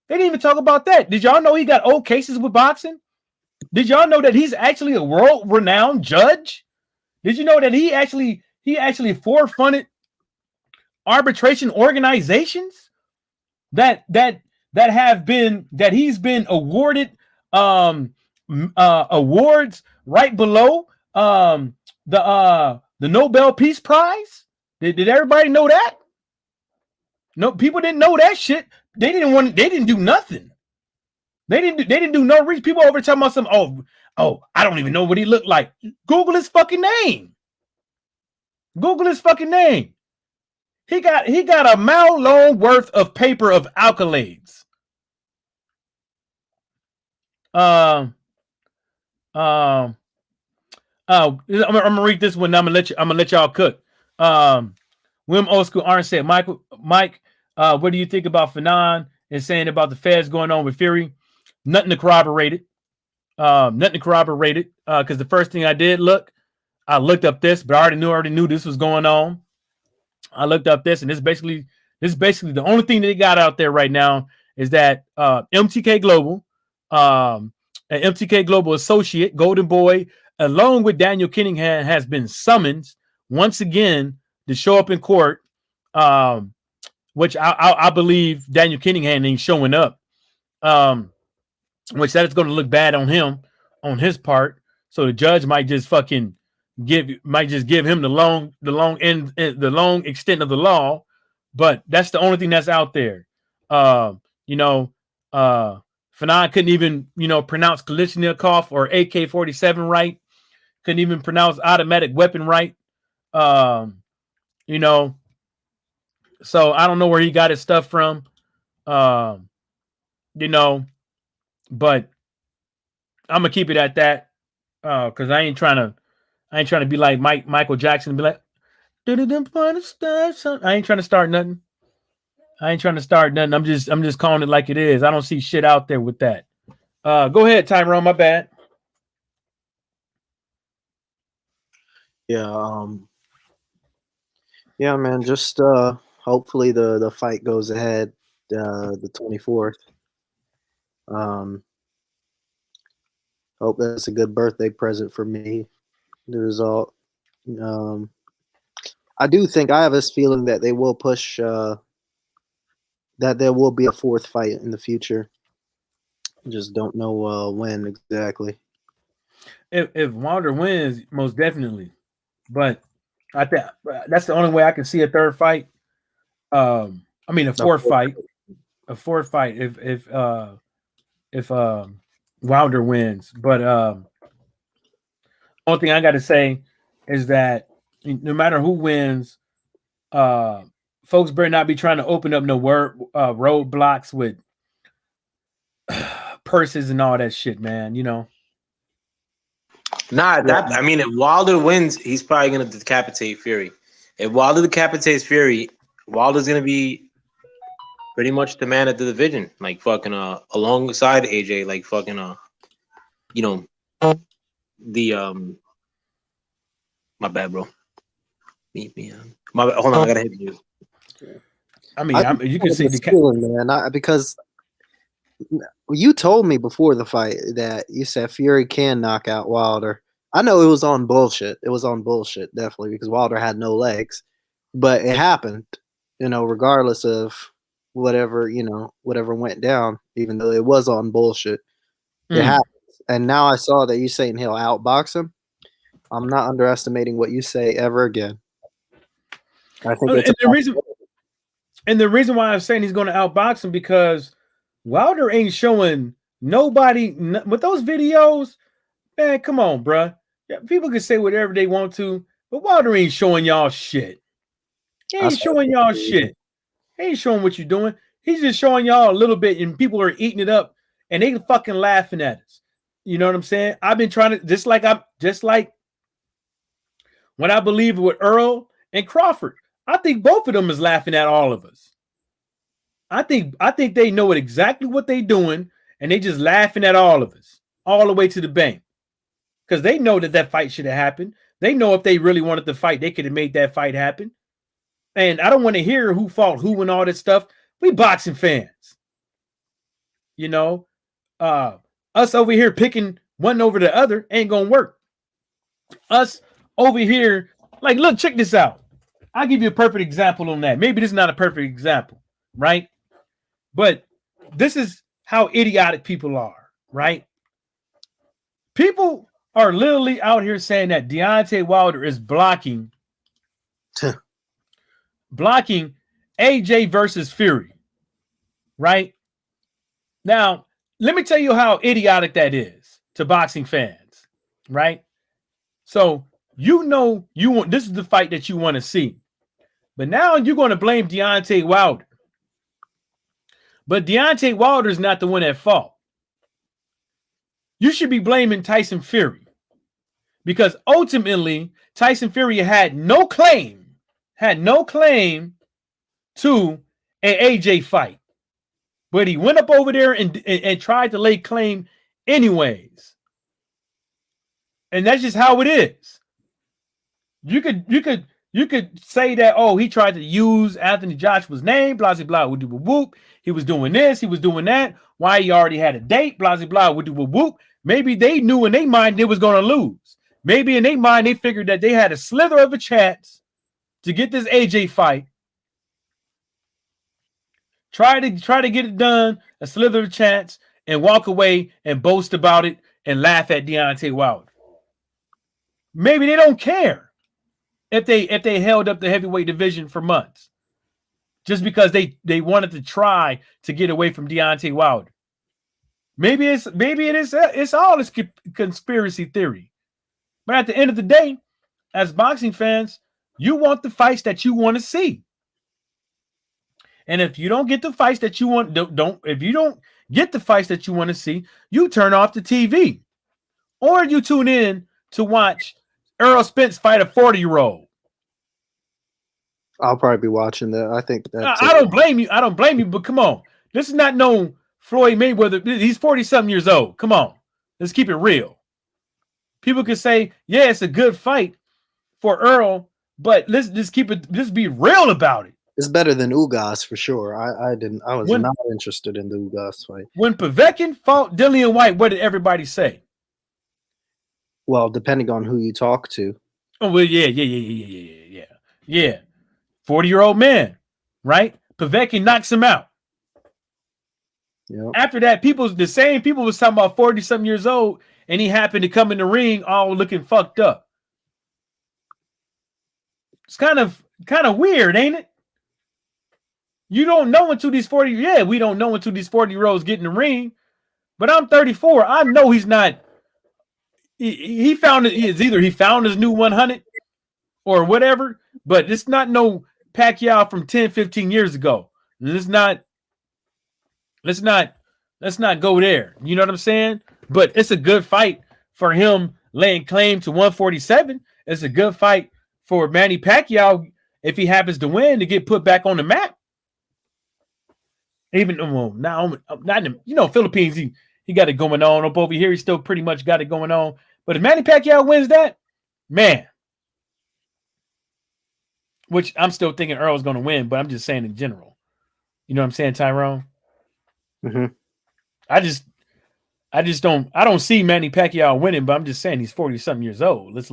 They didn't even talk about that. Did y'all know he got old cases with boxing? Did y'all know that he's actually a world-renowned judge? Did you know that he actually forefronted arbitration organizations that he's been awarded awards right below the Nobel Peace Prize? Did everybody know that? No, people didn't know that shit. They didn't do nothing. They didn't do no reach. People over talking about some, I don't even know what he looked like. Google his fucking name. He got a mile long worth of paper of accolades. I'm gonna read this one. I'm gonna let y'all cook. William Old School Orange said, Mike, what do you think about Kinahan and saying about the feds going on with Fury? Nothing to corroborate it. Because the first thing I did I looked up this, but I already knew this was going on. I looked up this, and this is basically the only thing that they got out there right now is that MTK Global, an MTK Global associate, Golden Boy, along with Daniel Kinahan, has been summoned once again to show up in court, which I believe Daniel Kinahan ain't showing up, which that is going to look bad on him, on his part. So the judge might just fucking give him the long extent of the law, but that's the only thing that's out there. Fanon couldn't even pronounce Kalashnikov or AK-47 right. Couldn't even pronounce automatic weapon right. So I don't know where he got his stuff from. But I'm gonna keep it at that. Because I ain't trying to be like Michael Jackson and be like, I ain't trying to start nothing. I'm just calling it like it is. I don't see shit out there with that. Go ahead, Tyrone. My bad. Yeah, man. Just hopefully the fight goes ahead the 24th. Hope that's a good birthday present for me. The result. I do think I have this feeling that they will push that there will be a fourth fight in the future. Just don't know when exactly. If Wilder wins, most definitely. But I think that's the only way I can see a third fight. A fourth fight. A fourth fight if Wilder wins. But only thing I got to say is that no matter who wins, folks better not be trying to open up no roadblocks with purses and all that shit, man. You know. Nah, that I mean, if Wilder wins, he's probably gonna decapitate Fury. If Wilder decapitates Fury, Wilder's gonna be pretty much the man of the division, like fucking alongside AJ, like fucking you know, the my bad, bro. My bad. Hold on, I gotta hit you. I mean, you can see the feeling, man, because you told me before the fight that you said Fury can knock out Wilder. I know it was on bullshit. It was on bullshit, definitely, because Wilder had no legs. But it happened, regardless of whatever went down, even though it was on bullshit. It happens. And now I saw that you saying he'll outbox him. I'm not underestimating what you say ever again. I think and the reason why I'm saying he's going to outbox him because Wilder ain't showing nobody with those videos. Man, come on, bruh. Yeah, people can say whatever they want to, but Wilder ain't showing y'all shit. He ain't showing y'all shit. He ain't showing what you're doing. He's just showing y'all a little bit, and people are eating it up, and they fucking laughing at us. You know what I'm saying? I've been trying to just like when I believe with Earl and Crawford. I think both of them is laughing at all of us. I think they know exactly what they're doing, and they just laughing at all of us, all the way to the bank. Because they know that fight should have happened. They know if they really wanted to fight, they could have made that fight happen. And I don't want to hear who fought who and all that stuff. We boxing fans. You know, us over here picking one over the other ain't gonna work. Us over here, like, look, check this out. I'll give you a perfect example on that. Maybe this is not a perfect example, right? But this is how idiotic people are, right? People are literally out here saying that Deontay Wilder is blocking AJ versus Fury, right? Now, let me tell you how idiotic that is to boxing fans, right? So you want this is the fight that you want to see, but now you're going to blame Deontay Wilder. But Deontay Wilder is not the one at fault. You should be blaming Tyson Fury because ultimately Tyson Fury had no claim to an AJ fight, but he went up over there and tried to lay claim anyways. And that's just how it is. You could say that, oh, he tried to use Anthony Joshua's name, blah, blah, blah, whoop, whoop, whoop. He was doing this, he was doing that. Why he already had a date, blah, blah, blah, whoop, whoop, whoop. Maybe they knew in their mind they was going to lose. Maybe in their mind they figured that they had a slither of a chance to get this AJ fight. Try to get it done, a slither of a chance, and walk away and boast about it and laugh at Deontay Wilder. Maybe they don't care if they held up the heavyweight division for months just because they wanted to try to get away from Deontay Wilder. Maybe it's all this conspiracy theory. But at the end of the day, as boxing fans, you want the fights that you want to see. And if you don't get the fights that you want, if you don't get the fights that you want to see, you turn off the TV. Or you tune in to watch Errol Spence fight a 40-year-old. I'll probably be watching that. I think that I don't blame you, but come on. This is not no Floyd Mayweather. He's 40-something years old. Come on. Let's keep it real. People can say, yeah, it's a good fight for Earl, but let's just be real about it. It's better than Ugas for sure. I was not interested in the Ugas fight. When Povetkin fought Dillian White, what did everybody say? Well, depending on who you talk to. Oh, well, yeah. 40-year-old man, right? Povetkin knocks him out. Yep. After that, the same people was talking about 40-something years old, and he happened to come in the ring all looking fucked up. It's kind of weird, ain't it? You don't know until these 40. Yeah, we don't know until these 40-year-olds get in the ring. But I'm 34. I know he's not. He found it. It's either he found his new 100, or whatever, but it's not no Pacquiao from 10, 15 years ago. Let's not go there. You know what I'm saying? But it's a good fight for him laying claim to 147. It's a good fight for Manny Pacquiao if he happens to win to get put back on the map. Even well, not in the, Philippines, he got it going on. Up over here, he still pretty much got it going on. But if Manny Pacquiao wins that, man, which I'm still thinking Earl's going to win, but I'm just saying in general. You know what I'm saying, Tyrone? Mm-hmm. I don't see Manny Pacquiao winning, but I'm just saying he's 40-something years old. Let's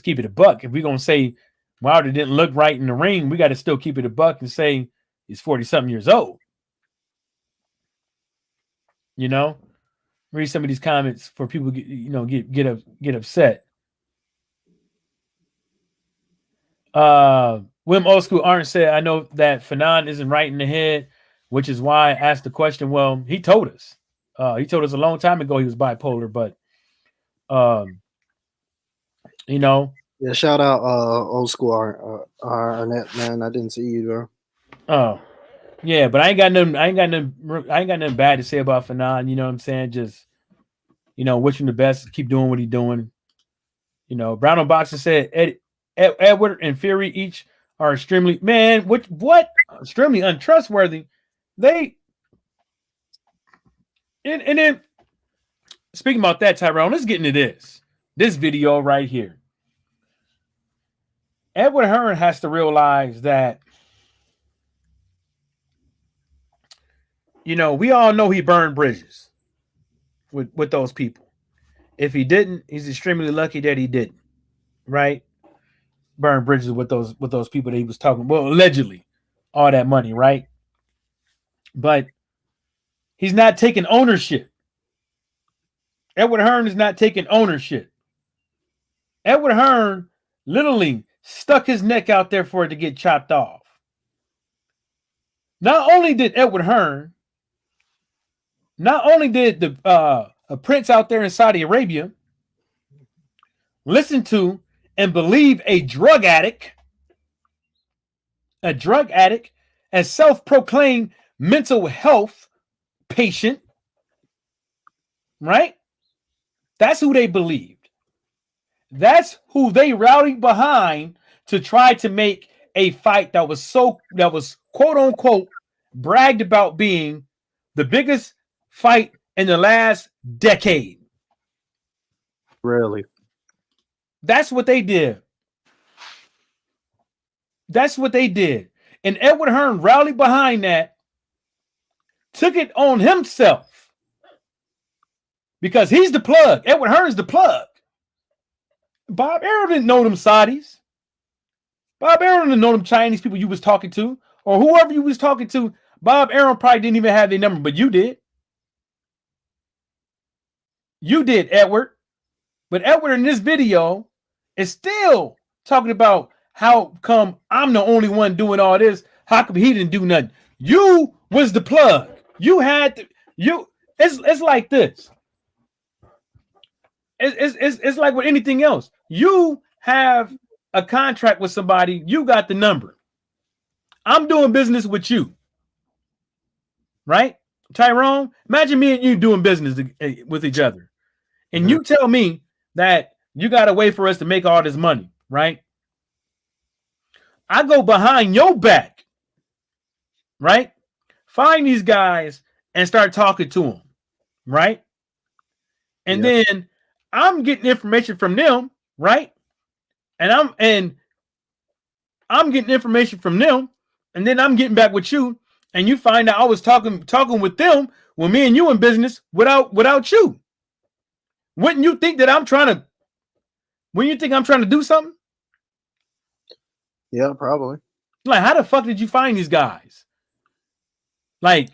keep it a buck. If we're going to say Wilder didn't look right in the ring, we got to still keep it a buck and say he's 40-something years old. You know? Read some of these comments for people get upset. Wim Old School Arn said, I know that Fanon isn't right in the head, which is why I asked the question. Well, he told us. He told us a long time ago he was bipolar, but Yeah, shout out Old School Arnett, man. I didn't see you, bro. Oh. Yeah, but I ain't got nothing bad to say about Fanon, you know what I'm saying? Just wish him the best, keep doing what he's doing. Brown on Boxer said Edward and Fury each are extremely extremely untrustworthy. And then speaking about that, Tyrone, let's get into this video right here. Edward Hearn has to realize that we all know he burned bridges with those people. If he didn't, he's extremely lucky that he didn't. Right? Burn bridges with those people that he was talking. Well, allegedly, all that money, right? But he's not taking ownership. Edward Hearn is not taking ownership. Edward Hearn literally stuck his neck out there for it to get chopped off. Not only did Edward Hearn, not only did the a prince out there in Saudi Arabia listen to and believe a drug addict, as self-proclaimed mental health patient, right? That's who they believed. That's who they rallied behind to try to make a fight that was quote unquote bragged about being the biggest fight in the last decade. Really? That's what they did. And Edward Hearn rallied behind that, took it on himself because he's the plug. Edward Hearn's the plug. Bob Arum didn't know them Saudis. Bob Arum didn't know them Chinese people you was talking to, or whoever you was talking to. Bob Arum probably didn't even have their number, but you did. You did, Edward. But Edward in this video is still talking about how come I'm the only one doing all this. How come he didn't do nothing? You was the plug. You had to. It's like this. It's like with anything else. You have a contract with somebody. You got the number. I'm doing business with you. Right? Tyrone, imagine me and you doing business with each other. And you tell me that you got to wait for us to make all this money. Right? I go behind your back. Right? Find these guys and start talking to them. Right? And then I'm getting information from them, right? And I'm getting information from them, and then I'm getting back with you, and you find out I was talking with them when me and you in business without you. Wouldn't you think that I'm trying to do something? Yeah, probably. Like, how the fuck did you find these guys? Like,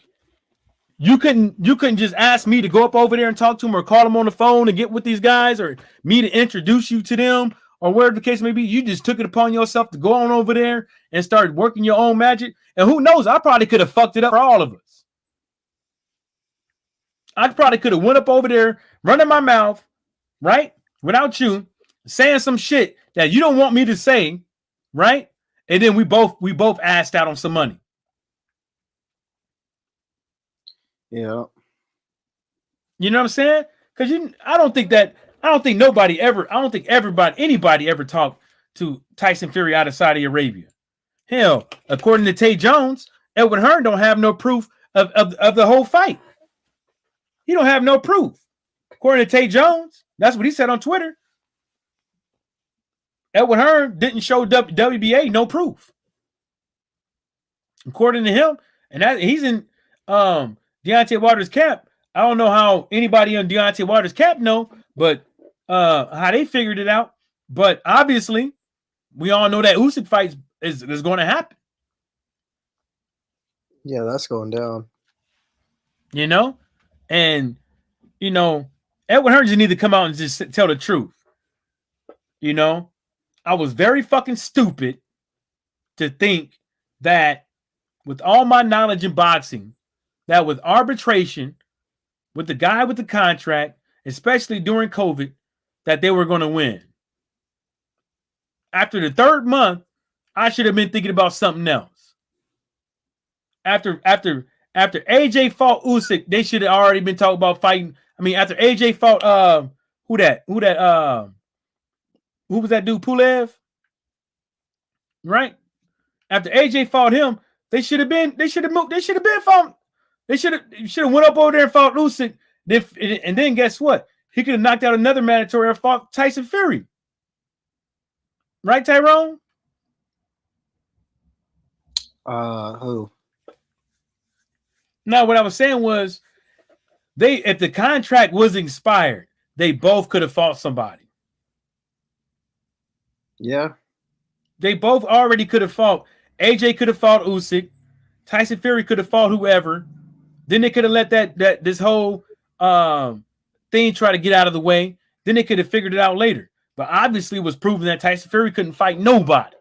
you couldn't just ask me to go up over there and talk to them or call them on the phone and get with these guys or me to introduce you to them or whatever the case may be. You just took it upon yourself to go on over there and start working your own magic. And who knows, I probably could have fucked it up for all of us. I probably could have went up over there, running my mouth, right? Without you, saying some shit that you don't want me to say, right? And then we both asked out on some money. Yeah. You know what I'm saying? Because I don't think anybody ever talked to Tyson Fury out of Saudi Arabia. Hell, according to Tay Jones, Edwin Hearn don't have no proof of the whole fight. He don't have no proof. According to Tay Jones, that's what he said on Twitter. Edwin Hearn didn't show WBA no proof. According to him, and that he's in Deontay Wilder's camp. I don't know how anybody on Deontay Wilder's camp know, but how they figured it out. But obviously, we all know that Usyk fight is going to happen. Yeah, that's going down. You know? And, you know, Edwin Hearn just need to come out and just tell the truth. You know? I was very fucking stupid to think that with all my knowledge in boxing, that with arbitration, with the guy with the contract, especially during COVID, that they were going to win. After the third month, I should have been thinking about something else. After AJ fought Usyk, they should have already been talking about fighting. I mean, after AJ fought who was that dude, Pulev? Right? After AJ fought him, they should have been fought. They should have went up over there and fought Usyk. And then guess what? He could have knocked out another mandatory and fought Tyson Fury. Right, Tyrone? Who? No, what I was saying was if the contract was expired, they both could have fought somebody. Yeah. They both already could have fought. AJ could have fought Usyk. Tyson Fury could have fought whoever. Then they could have let this whole thing try to get out of the way. Then they could have figured it out later. But obviously it was proven that Tyson Fury couldn't fight nobody.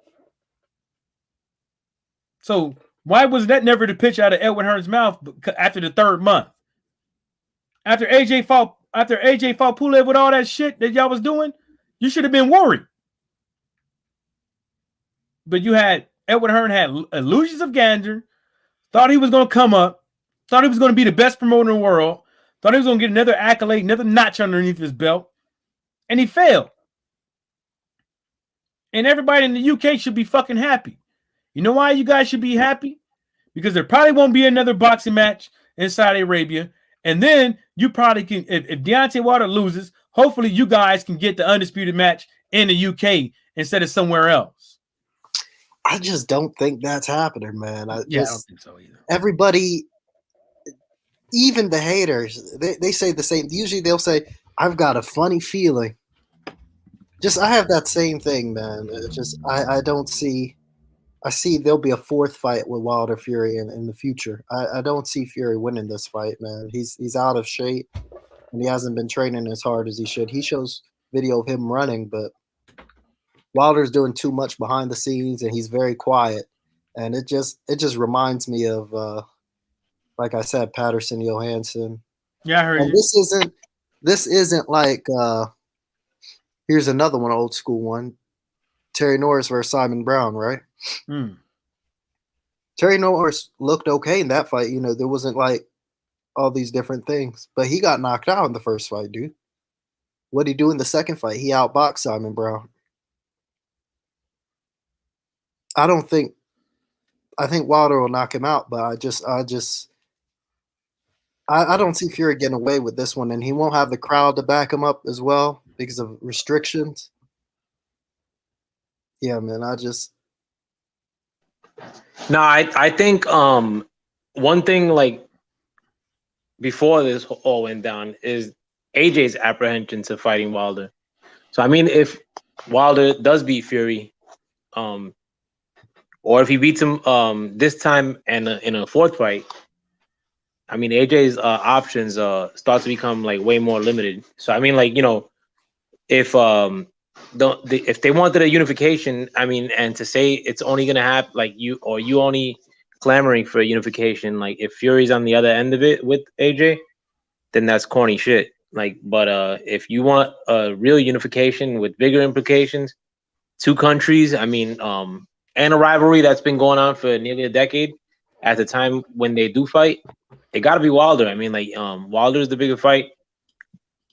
So why was that never the pitch out of Edwin Hearn's mouth after the third month? After AJ fought Pulev with all that shit that y'all was doing, you should have been worried. But you had Edwin Hearn had illusions of grandeur, thought he was going to come up, thought he was going to be the best promoter in the world, thought he was going to get another accolade, another notch underneath his belt, and he failed. And everybody in the UK should be fucking happy. You know why you guys should be happy? Because there probably won't be another boxing match in Saudi Arabia. And then you probably can, if Deontay Wilder loses, hopefully you guys can get the undisputed match in the UK instead of somewhere else. I just don't think that's happening, man. I don't think so either. Everybody, even the haters, they say the same. Usually they'll say, I've got a funny feeling. I have that same thing, man. I don't see. I see there'll be a fourth fight with Wilder Fury in the future. I don't see Fury winning this fight, man. He's out of shape, and he hasn't been training as hard as he should. He shows video of him running, but Wilder's doing too much behind the scenes, and he's very quiet. And it just reminds me of, like I said, Patterson Johansson. Yeah, I heard and you. This isn't like. Here's another one, old school one. Terry Norris versus Simon Brown, right? Terry Norris looked okay in that fight. You know, there wasn't like all these different things, but he got knocked out in the first fight, dude. What did he do in the second fight? He outboxed Simon Brown. I think Wilder will knock him out, but I don't see Fury getting away with this one, and he won't have the crowd to back him up as well because of restrictions. Yeah, man, No, I think one thing like before this all went down is AJ's apprehension to fighting Wilder. So I mean, if Wilder does beat Fury, or if he beats him this time and in a fourth fight, I mean AJ's options start to become like way more limited. So I mean, like, you know, if if they wanted a unification, I mean, and to say it's only gonna happen like you only clamoring for unification, like if Fury's on the other end of it with AJ, then that's corny shit. But if you want a real unification with bigger implications, two countries, and a rivalry that's been going on for nearly a decade at the time when they do fight, it got to be Wilder. Wilder is the bigger fight.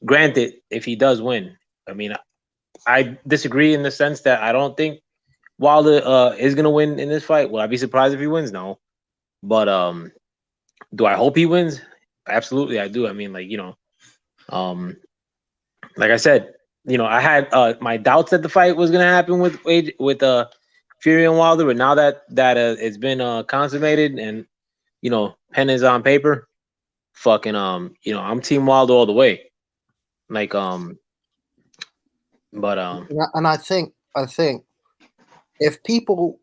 Granted, if he does win, I disagree in the sense that I don't think Wilder is gonna win in this fight. Will I be surprised if he wins? No. But do I hope he wins? Absolutely, I do. Um, like I said, I had my doubts that the fight was gonna happen with Fury and Wilder, but now that it's been consummated and pen is on paper, fucking I'm Team Wilder all the way. Like but And I think if people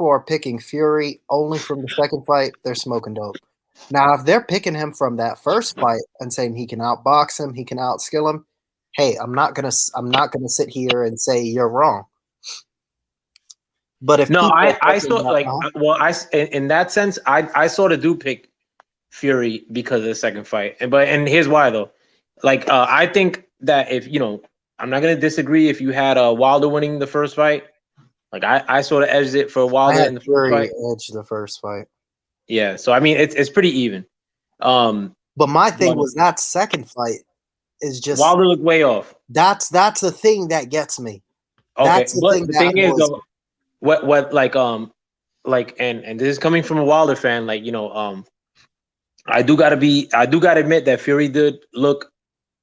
are picking Fury only from the second fight, they're smoking dope. Now, if they're picking him from that first fight and saying he can outbox him, he can outskill him, hey, I'm not gonna sit here and say you're wrong. But if no, I sort in that sense, I sort of do pick Fury because of the second fight, and here's why though. I think that if I'm not gonna disagree if you had Wilder winning the first fight. I sort of edged it for Wilder in the first fight. Edged the first fight. Yeah, so it's pretty even. But my thing was that second fight is just Wilder looked way off. That's the thing that gets me. Okay, that's the thing is though, and this is coming from a Wilder fan, I do gotta admit that Fury did look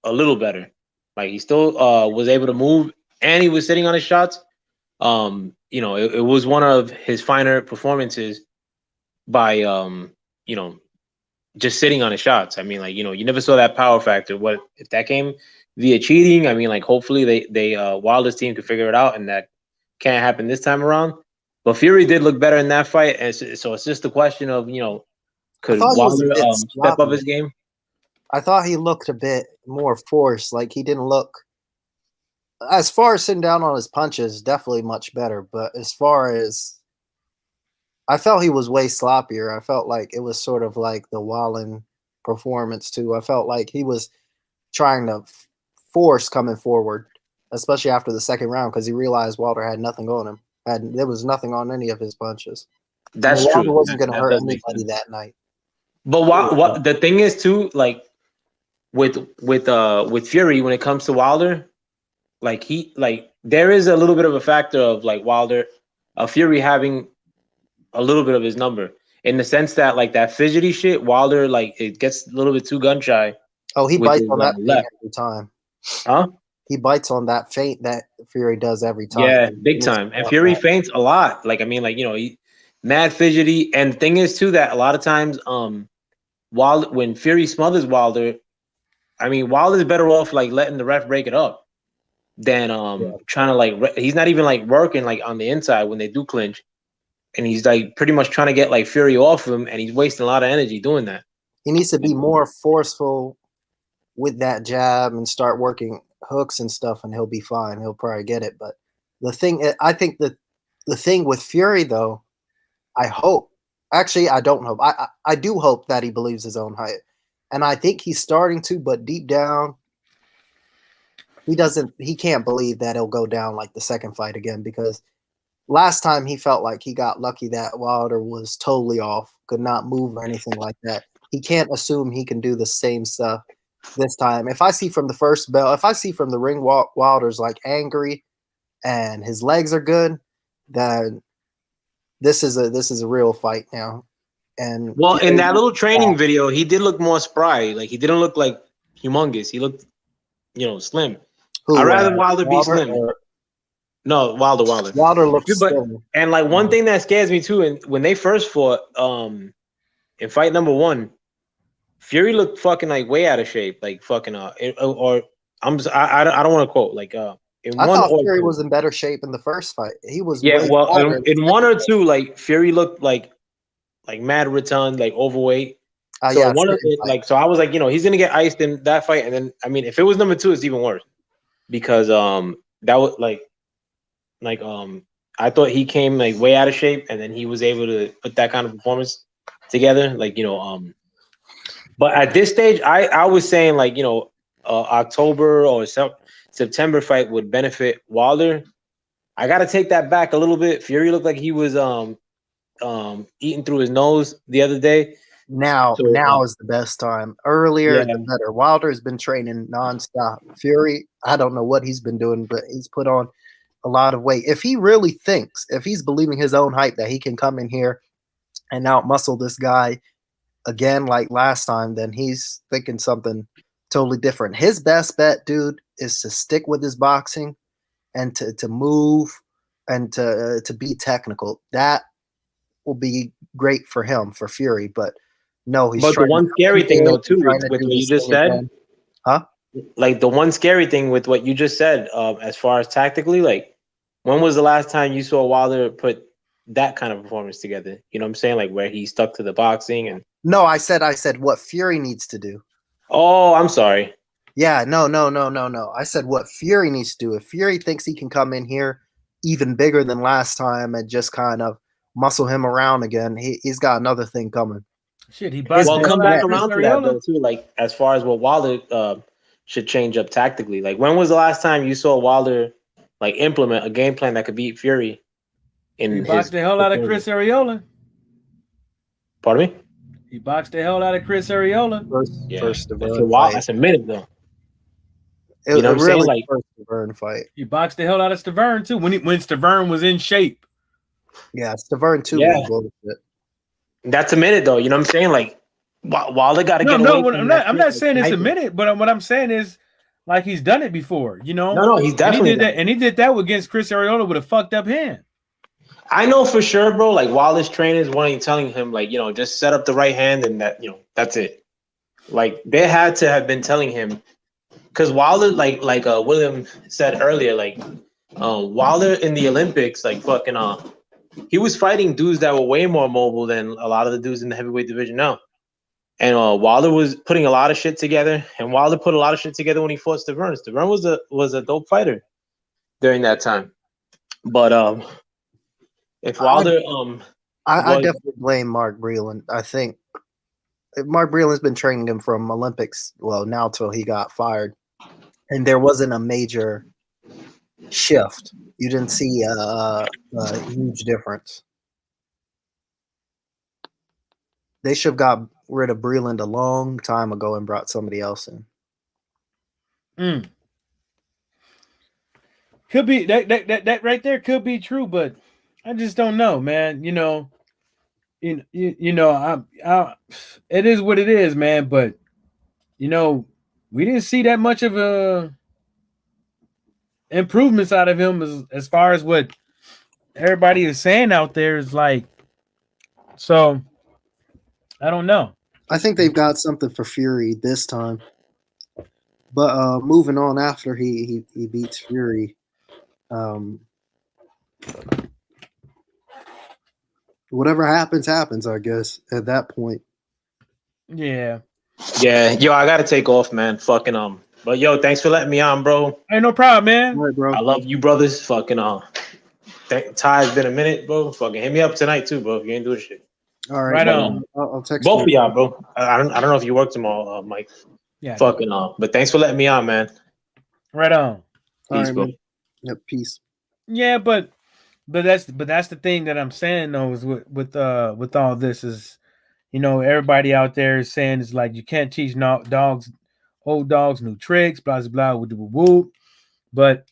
a little better. He still was able to move and he was sitting on his shots. It was one of his finer performances by just sitting on his shots. You never saw that power factor. What if that came via cheating? Hopefully they Wilder's team could figure it out, and that can't happen this time around. But Fury did look better in that fight, and so it's just a question of could Wilder step up his game? I thought he looked a bit more forced. He didn't look, as far as sitting down on his punches, definitely much better. But as far as, I felt he was way sloppier. I felt like it was sort of like the Wallen performance too. I felt like he was trying to force coming forward, especially after the second round, because he realized Wilder had nothing on him. There was nothing on any of his punches. That's Wilder true. Wasn't going to hurt anybody that night. But what the thing is too, with Fury, when it comes to Wilder, there is a little bit of a factor of Wilder, Fury having a little bit of his number, in the sense that that fidgety shit, Wilder it gets a little bit too gun shy. Oh, he bites on that feint every time. Huh? He bites on that feint that Fury does every time. Yeah, big time. And Fury feints a lot. He mad fidgety. And the thing is too that a lot of times, when Fury smothers Wilder, Wilder's better off letting the ref break it up than trying to he's not even working on the inside when they do clinch, and he's pretty much trying to get Fury off of him, and he's wasting a lot of energy doing that. He needs to be more forceful with that jab and start working hooks and stuff, and he'll be fine. He'll probably get it. But I think the thing with Fury though, I don't hope. I do hope that he believes his own height. And I think he's starting to, but deep down, he can't believe that he'll go down the second fight again, because last time he felt like he got lucky that Wilder was totally off, could not move or anything like that. He can't assume he can do the same stuff this time. If I see from the first bell, if I see from the ring Wilder's angry and his legs are good, then this is a real fight now. And in that little training video, he did look more spry. He didn't look humongous. He looked, slim. I'd rather Wilder be slim. No, Wilder. Wilder looks slim. And one thing that scares me too, and when they first fought, in fight number 1, Fury looked fucking way out of shape. I don't want to quote I thought Fury was in better shape in the first fight. He was in 1 or 2, Fury looked mad rotund, overweight. So so I was he's gonna get iced in that fight, and then if it was number 2, it's even worse, because that was I thought he came way out of shape, and then he was able to put that kind of performance together. But at this stage, I was saying like October or September fight would benefit Wilder. I got to take that back a little bit. Fury looked like he was eating through his nose the other day. Now is the best time. Earlier, the better. Wilder's been training nonstop. Fury, I don't know what he's been doing, but he's put on a lot of weight. If he really thinks, if he's believing his own hype that he can come in here and outmuscle this guy again like last time, then he's thinking something totally different. His best bet, dude, is to stick with his boxing and to move and to be technical. That will be great for him, for Fury, but no, he's. But the one scary thing though too with what you just said, again. Huh? Like the one scary thing with what you just said, as far as tactically, like when was the last time you saw Wilder put that kind of performance together? You know what I'm saying? Like where he stuck to the boxing and. No, I said what Fury needs to do. Oh, I'm sorry. Yeah, no. I said what Fury needs to do. If Fury thinks he can come in here even bigger than last time and just kind of muscle him around again, he's got another thing coming. Shit, he well, come back around to that though too. Like as far as what Wilder should change up tactically. Like when was the last time you saw Wilder like implement a game plan that could beat Fury? He boxed the hell out of Chris Arreola. Pardon me? He boxed the hell out of Chris Arreola. First that's a while. That's a minute though. You know what I'm saying? Like first Stavern fight. He boxed the hell out of Stavern too when Stavern was in shape. Yeah, Stavern too. Yeah. That's a minute though. You know what I'm saying? Like Wilder got to get away. I'm not saying it's a minute, but what I'm saying is like he's done it before. You know? No, he's definitely did that, and he did that against Chris Arreola with a fucked up hand. I know for sure, bro. Like Wilder's trainers wanting telling him, like, just set up the right hand and that, that's it. Like they had to have been telling him, because Wilder, like William said earlier, like Wilder in the Olympics, like fucking he was fighting dudes that were way more mobile than a lot of the dudes in the heavyweight division now. And Wilder was putting a lot of shit together, and Wilder put a lot of shit together when he fought Stavern. Stavern was a dope fighter during that time. But if Wilder I definitely blame Mark Breland. I think Mark Breland's been training him from Olympics, well, now till he got fired. And there wasn't a major shift. You didn't see a huge difference. They should have got rid of Breland a long time ago and brought somebody else in. Could be that right there could be true, but I just don't know, man. It is what it is, man. But we didn't see that much of a improvements out of him as far as what everybody is saying out there is like. So I don't know. I think they've got something for Fury this time. But moving on after he beats Fury, whatever happens, I guess, at that point. Yeah. Yeah. Yo, I gotta take off, man. Fucking But yo, thanks for letting me on, bro. Hey, no problem, man. All right, bro. I love you, brothers. Fucking Ty, it's been a minute, bro. Fucking hit me up tonight too, bro. If you ain't doing shit. All right. Right on. I'll text both of y'all, bro. I don't know if you work tomorrow, Mike. Yeah. Fucking but thanks for letting me on, man. Right on. Peace, right, bro. man. Yep, peace. Yeah, but that's the thing that I'm saying though is with all this is, everybody out there is saying it's like you can't teach old dogs new tricks, blah blah blah, woo. But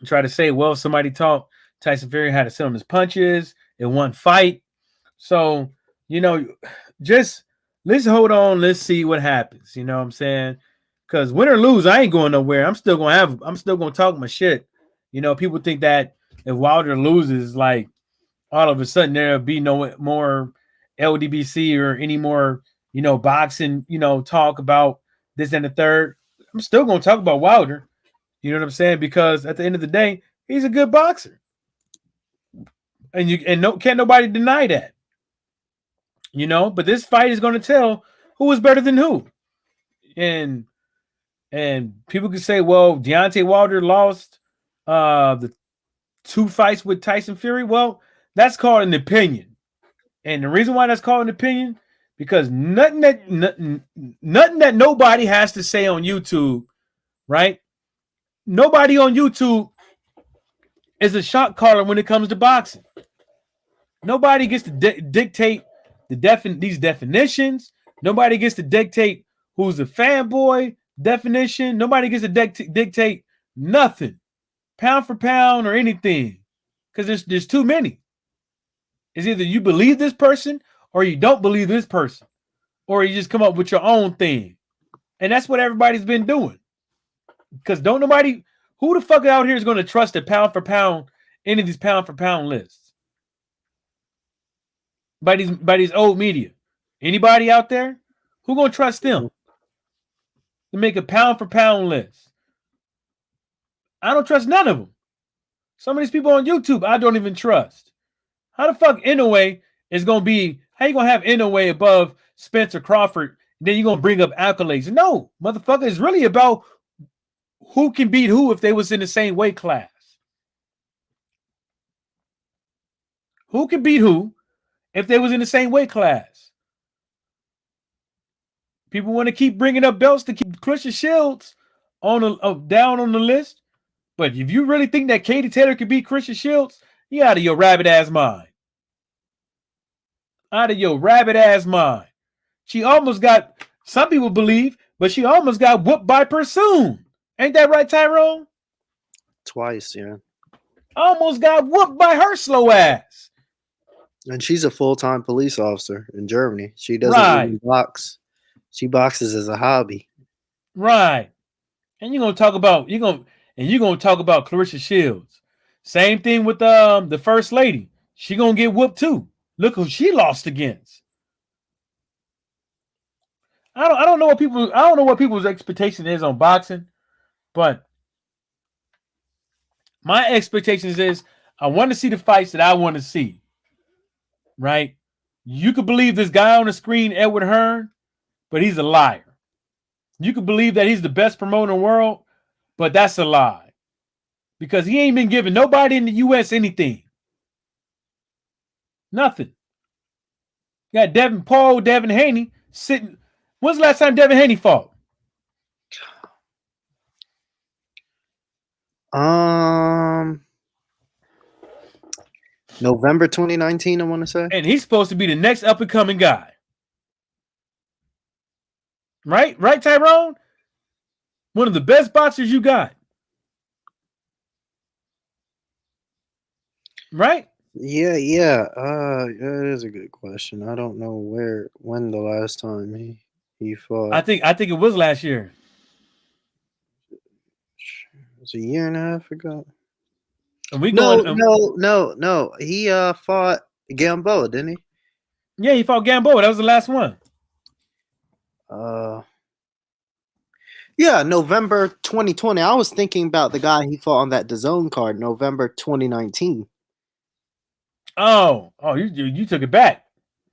try to say, well, somebody taught Tyson Fury how to sit on his punches in one fight. So, just let's hold on, let's see what happens. You know what I'm saying? Because win or lose, I ain't going nowhere. I'm still gonna talk my shit. People think that if Wilder loses, like all of a sudden there'll be no more LDBC or any more, boxing, talk about this and the third. I'm still gonna talk about Wilder. You know what I'm saying? Because at the end of the day, he's a good boxer. And can't nobody deny that. But this fight is gonna tell who is better than who. And people could say, well, Deontay Wilder lost the 2 fights with Tyson Fury. Well, that's called an opinion. And the reason why that's called an opinion, because nothing that nobody has to say on YouTube, right? Nobody on YouTube is a shot caller when it comes to boxing. Nobody gets to dictate these definitions. Nobody gets to dictate who's a fanboy definition. Nobody gets to dictate nothing, pound for pound or anything, because there's too many. It's either you believe this person or you don't believe this person, or you just come up with your own thing, and that's what everybody's been doing. Because who the fuck out here is going to trust a pound for pound any of these pound for pound lists by these old media? Anybody out there who gonna trust them to make a pound for pound list? I don't trust none of them. Some of these people on YouTube I don't even trust. How the fuck Inoue is gonna be? How you gonna have Inoue above Spencer Crawford? Then you gonna bring up accolades? No, motherfucker, it's really about who can beat who if they was in the same weight class. Who can beat who if they was in the same weight class? People want to keep bringing up belts to keep Christian Shields down on the list. But if you really think that Katie Taylor could beat Christian Shields, you out of your rabbit ass mind. Out of your rabbit ass mind. She almost got, some people believe, but she almost got whooped by Pursoon. Ain't that right, Tyrone? Twice, yeah. Almost got whooped by her slow ass. And she's a full-time police officer in Germany. She doesn't even box. She boxes as a hobby. Right. And you're gonna talk about Clarissa Shields. Same thing with the first lady. She gonna get whooped too. Look who she lost against. I don't know what people's expectation is on boxing, but my expectations is I want to see the fights that I want to see. Right? You could believe this guy on the screen, Edward Hearn, but he's a liar. You could believe that he's the best promoter in the world, but that's a lie. Because he ain't been giving nobody in the U.S. anything. Nothing. You got Devin Haney sitting. When's the last time Devin Haney fought? November 2019, I want to say. And he's supposed to be the next up-and-coming guy. Right, Tyrone? One of the best boxers you got. Right? Yeah. That is a good question. I don't know when the last time he fought. I think it was last year. It was a year and a half ago. And we No. He fought Gamboa, didn't he? Yeah, he fought Gamboa. That was the last one. Yeah, November 2020. I was thinking about the guy he fought on that DAZN card, November 2019. Oh, you took it back.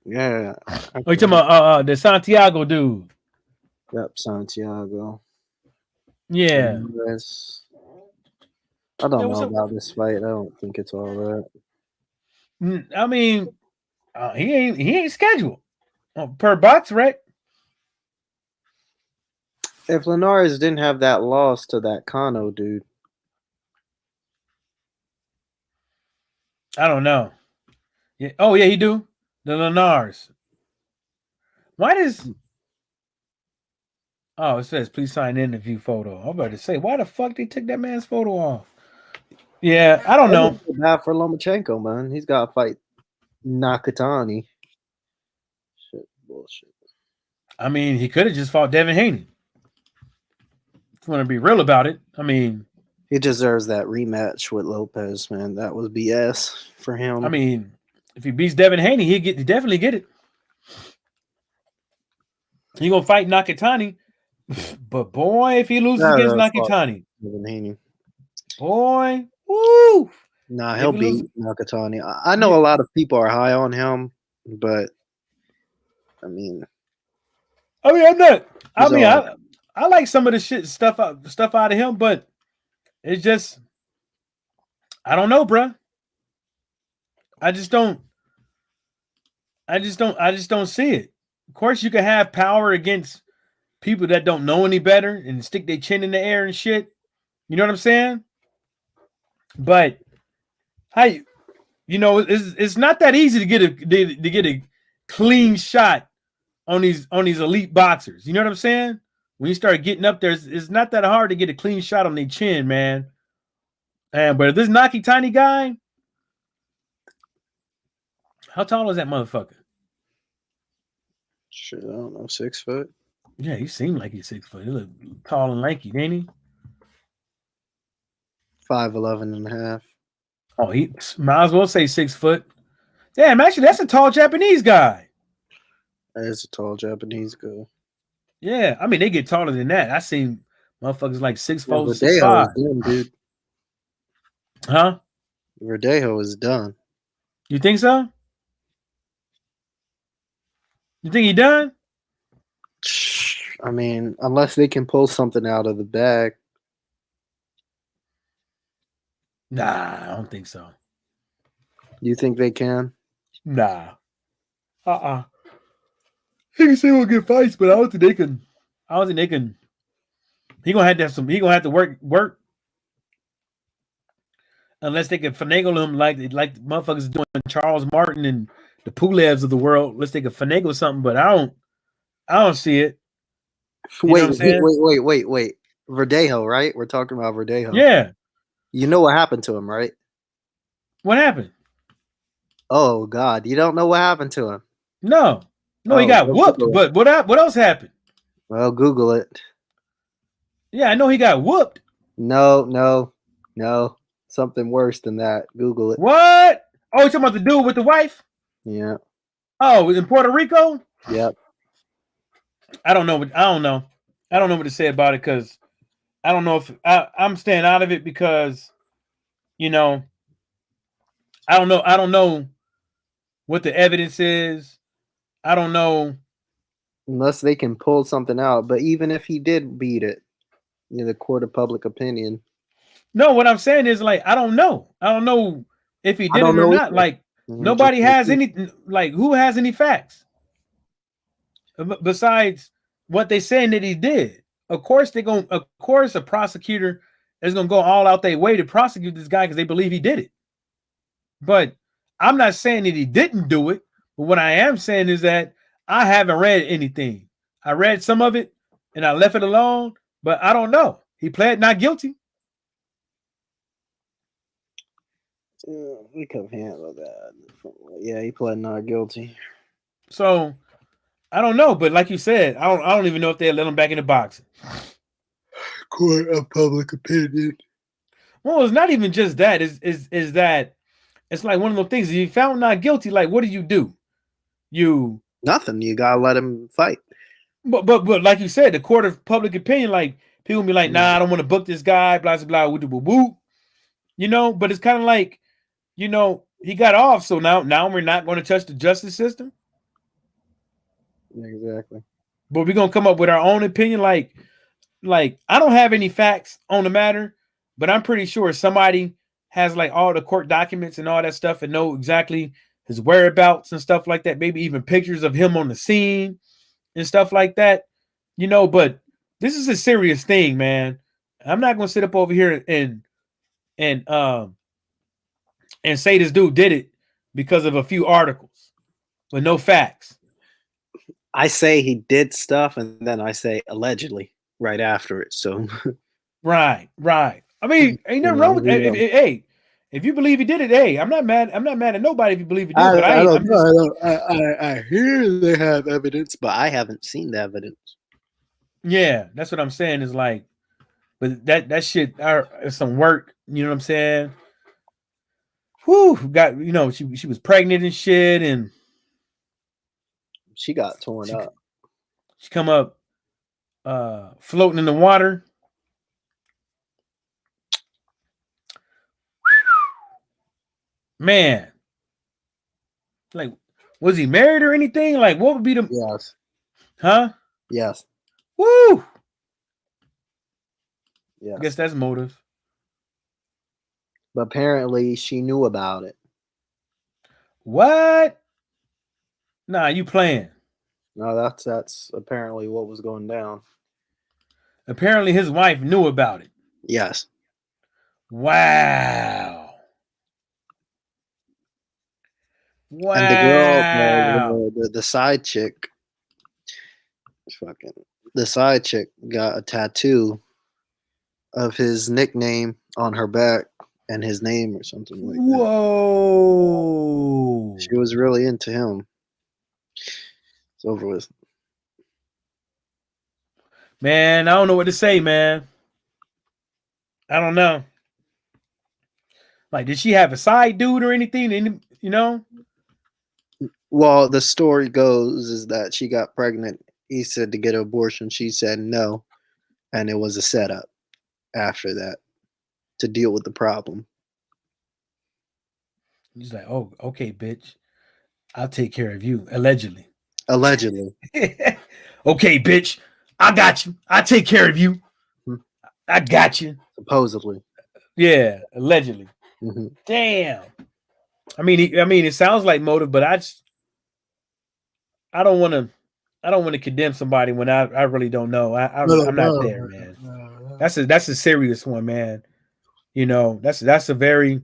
Yeah. Oh, you talking about the Santiago dude? Yep, Santiago. Yeah. I don't know about this fight. I don't think it's all that. I mean, he ain't scheduled per box, right? If Linares didn't have that loss to that Kano dude, I don't know. Yeah. Oh yeah, he do. The Linares. Why does? Oh, it says please sign interview photo. I'm about to say, why the fuck they took that man's photo off? Yeah, I don't know. Bad for Lomachenko, man. He's got to fight Nakatani. Shit, bullshit. I mean, he could have just fought Devin Haney. If you want to be real about it, I mean, he deserves that rematch with Lopez, man. That was BS for him. I mean, if he beats Devin Haney, he definitely get it. He gonna fight Nakatani, but boy, if he loses against Nakatani, Devin Haney, boy, woo! Nah, he'll beat Nakatani. I know a lot of people are high on him, but I'm not. I like some of the stuff out of him, but it's just I don't know, bruh. I just don't see it. Of course, you can have power against people that don't know any better and stick their chin in the air and shit. You know what I'm saying? But how it's not that easy to get a clean shot on these elite boxers. You know what I'm saying? When you start getting up there, it's not that hard to get a clean shot on their chin, man. But if this Naki Tiny guy, how tall is that motherfucker? Shit, I don't know, 6 foot. Yeah, he seemed like he's 6 foot. He look tall and lanky, ain't he? 5'11" and a half. Oh, he might as well say 6 foot. Damn, actually, that's a tall Japanese guy. That is a tall Japanese guy. Yeah, I mean they get taller than that. I seen motherfuckers like 6'4", Verdejo 6'5". is done, dude. Huh? Verdejo is done. You think so? You think he done? I mean, unless they can pull something out of the bag. Nah, I don't think so. You think they can? Nah. He can say we'll get fights, but I don't think they can. I don't think they can. He gonna have to have some. He gonna have to work. Unless they can finagle him like motherfuckers doing Charles Martin and the Pulevs of the world. Unless they can finagle something, but I don't see it. You know what I'm saying? Wait. Verdejo, right? We're talking about Verdejo. Yeah. You know what happened to him, right? What happened? Oh God, you don't know what happened to him? No, he got whooped. But what else happened? Well, Google it. Yeah, I know he got whooped. No. Something worse than that. Google it. What? Oh, you talking about the dude with the wife? Yeah. Oh, in Puerto Rico? Yep. I don't know what to say about it because I don't know if I'm staying out of it because I don't know what the evidence is. I don't know. Unless they can pull something out. But even if he did beat it, the court of public opinion. No, what I'm saying is like I don't know. I don't know if he did it or not. Either. Like nobody has any. Like who has any facts besides what they saying that he did? Of course a prosecutor is gonna go all out their way to prosecute this guy because they believe he did it. But I'm not saying that he didn't do it. But what I am saying is that I haven't read anything. I read some of it and I left it alone, but I don't know. He pled not guilty. We could handle that. Yeah, he pled not guilty. So I don't know, but like you said, I don't even know if they let him back in the boxing. Court of public opinion. Well, it's not even just that. Is that it's like one of those things. If you found not guilty, like what do? You nothing. You gotta let him fight. But like you said, the court of public opinion, like people be like, nah, I don't want to book this guy, blah blah blah, woo woo. But it's kind of like, he got off, so now we're not going to touch the justice system. Exactly. But we're gonna come up with our own opinion. Like I don't have any facts on the matter, but I'm pretty sure somebody has like all the court documents and all that stuff and know exactly his whereabouts and stuff like that. Maybe even pictures of him on the scene and stuff like that. But this is a serious thing, man. I'm not gonna sit up over here and say this dude did it because of a few articles with no facts. I say he did stuff, and then I say allegedly right after it. So, right. I mean, ain't nothing wrong with it. If you believe he did it, hey, I'm not mad. I'm not mad at nobody if you believe he did. But I hear they have evidence, but I haven't seen the evidence. Yeah, that's what I'm saying. Is like, but that shit is some work. You know what I'm saying? Whew, she was pregnant and shit, and she got torn up. She come up floating in the water. Man, like, was he married or anything? Like, what would be the? Yes. Huh? Yes. Woo. Yeah. I guess that's motive. But apparently, she knew about it. What? Nah, you playing? No, that's apparently what was going down. Apparently, his wife knew about it. Yes. Wow. And the girl, Wow. the side chick, fucking, the side chick got a tattoo of his nickname on her back and his name or something like that. Whoa. She was really into him. It's over with. Man, I don't know what to say, man. I don't know. Like, did she have a side dude or anything? You know? Well, the story goes is that she got pregnant. He said to get an abortion. She said no, and it was a setup after that to deal with the problem. He's like, oh, okay, bitch. I'll take care of you. Allegedly. Allegedly. Okay, bitch. I got you. I take care of you. I got you. Supposedly. Yeah, allegedly. Mm-hmm. Damn. I mean, it sounds like motive, but I don't want to condemn somebody when I really don't know. I'm not there, man. That's a serious one, man. You know, that's a very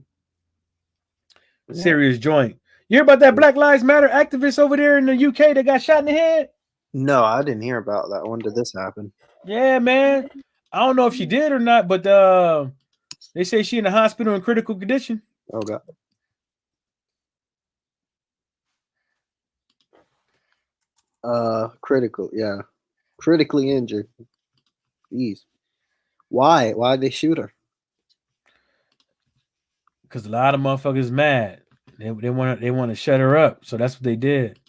serious joint. You hear about that Black Lives Matter activist over there in the UK that got shot in the head? No, I didn't hear about that. When did this happen? Yeah, man. I don't know if she did or not, but they say she in the hospital in critical condition. Oh God. Critical, yeah. Critically injured. Jeez. Why? Why'd they shoot her? Because a lot of motherfuckers mad. They want to shut her up. So that's what they did.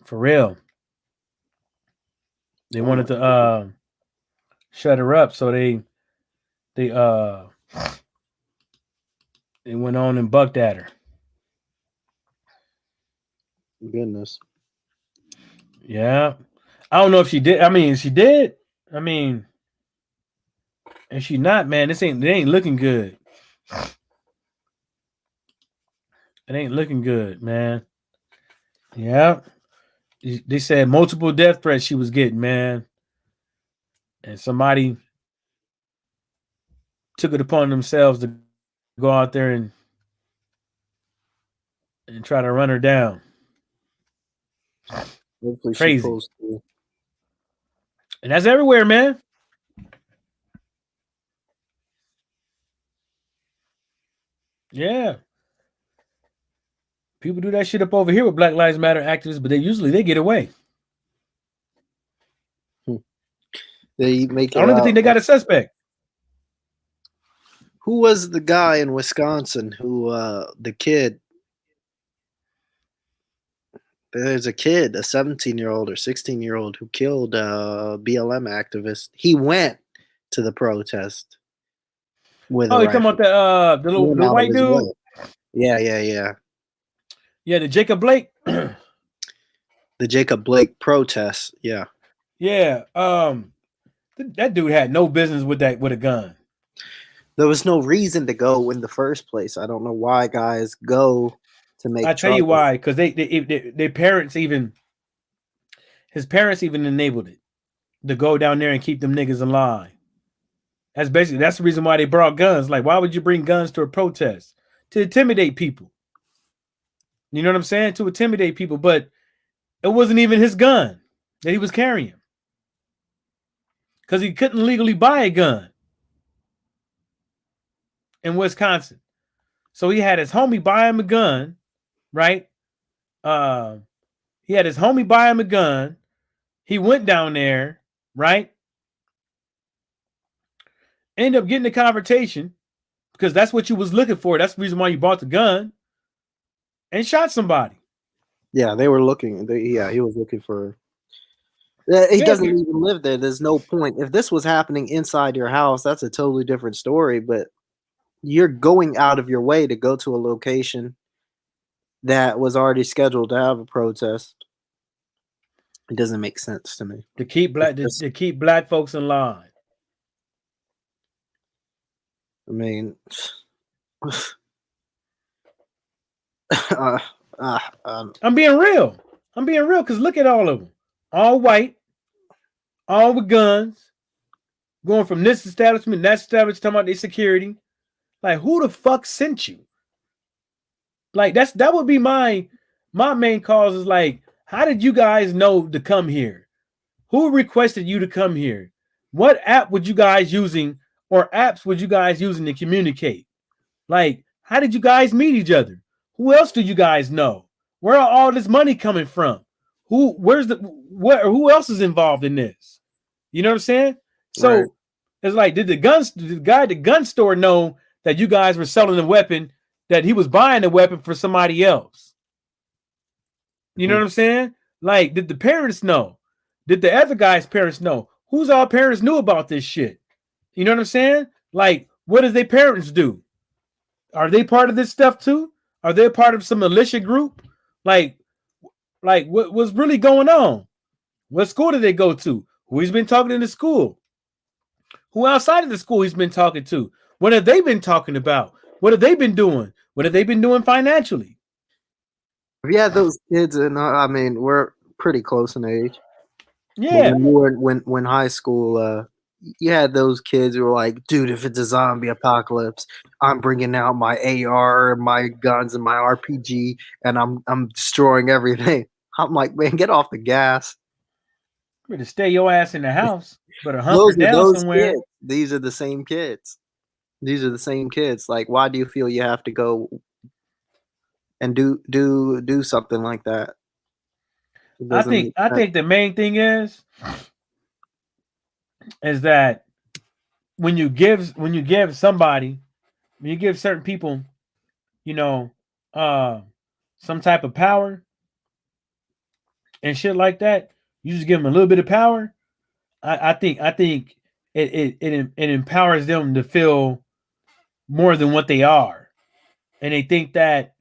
For real. They wanted to shut her up, so they went on and bucked at her. Goodness. Yeah. I don't know if she did. I mean, she did. I mean, and she not, man. It ain't looking good. It ain't looking good, man. Yeah. They said multiple death threats she was getting, man. And somebody took it upon themselves to go out there and try to run her down. Hopefully Crazy. she pulls through. And that's everywhere, man. Yeah. People do that shit up over here with Black Lives Matter activists, but they get away. They make it I don't even out. think they got a suspect. Who was the guy in Wisconsin who the kid? There's a kid, a 17-year-old or 16-year-old who killed a BLM activist. He went to the protest with a Oh, you come rifle. out the Went out of white his dude? way. Yeah. Yeah, the Jacob Blake. The Jacob Blake protest. Yeah. Yeah. That dude had no business with a gun. There was no reason to go in the first place. I don't know why guys go to make I tell you trouble. why, because their parents his parents even enabled it to go down there and keep them niggas alive. That's the reason why they brought guns. Like, why would you bring guns to a protest? To intimidate people. You know what I'm saying? To intimidate people, but it wasn't even his gun that he was carrying. Because he couldn't legally buy a gun in Wisconsin. So he had his homie buy him a gun, right? He had his homie buy him a gun. He went down there, right? Ended up getting a confrontation because that's what you was looking for. That's the reason why you bought the gun and shot somebody. Yeah, they were looking. He was looking for. He doesn't even live there. There's no point. If this was happening inside your house, that's a totally different story. But you're going out of your way to go to a location that was already scheduled to have a protest. It doesn't make sense to me. To keep black folks in line. I mean, I'm being real. Because look at all of them. All white, all with guns, going from this establishment, that establishment, talking about their security. Like, who the fuck sent you? Like, that would be my main cause is like, how did you guys know to come here? Who requested you to come here? What app would you guys using or apps would you guys using to communicate? Like, how did you guys meet each other? Who else do you guys know? Where are all this money coming from? Who else is involved in this? You know what I'm saying? So Right. it's like, did the guy at the gun store know that you guys were selling a weapon, that he was buying a weapon for somebody else? You know what I'm saying? Like, did the parents know? Did the other guy's parents know? Whose all parents knew about this shit? You know what I'm saying? Like, what does their parents do? Are they part of this stuff too? Are they part of some militia group? Like what's really going on? What school did they go to? Who he's been talking in the school? Who outside of the school he's been talking to? What have they been talking about? What have they been doing? What have they been doing financially? Yeah, those kids, and I mean, we're pretty close in age. Yeah. But when you were when high school, you had those kids who were like, "Dude, if it's a zombie apocalypse, I'm bringing out my AR, my guns, and my RPG, and I'm destroying everything." I'm like, man, get off the gas. Better stay your ass in the house. Better hunker Those are down those somewhere. kids. These are the same kids. These are the same kids. Like, why do you feel you have to go and do something like that? It I doesn't think make sense. the main thing is that when you give somebody, when you give certain people, you know, some type of power and shit like that, you just give them a little bit of power. I think it empowers them to feel more than what they are, and they think that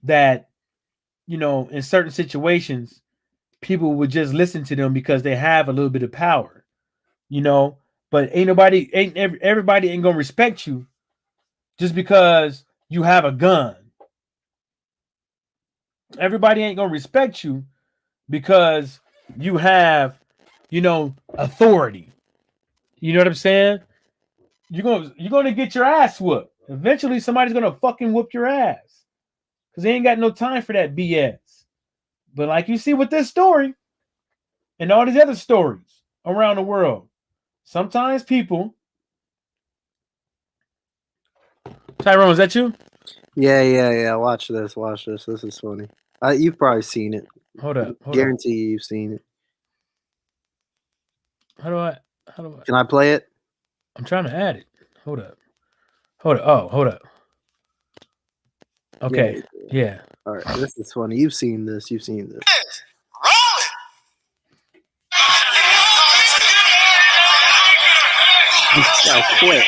in certain situations people would just listen to them because they have a little bit of power, but everybody ain't gonna respect you just because you have a gun. Everybody ain't gonna respect you because you have, authority. You know what I'm saying? You're gonna get your ass whooped. Eventually, somebody's gonna fucking whoop your ass because they ain't got no time for that BS. But like you see with this story and all these other stories around the world, sometimes people. Tyrone, is that you? Yeah. Watch this. This is funny. You've probably seen it. Hold up. Guarantee you've seen it. How do I? Can I play it? I'm trying to add it. Hold up. Oh, hold up. Okay. Yeah. All right. This is funny. You've seen this. So quick.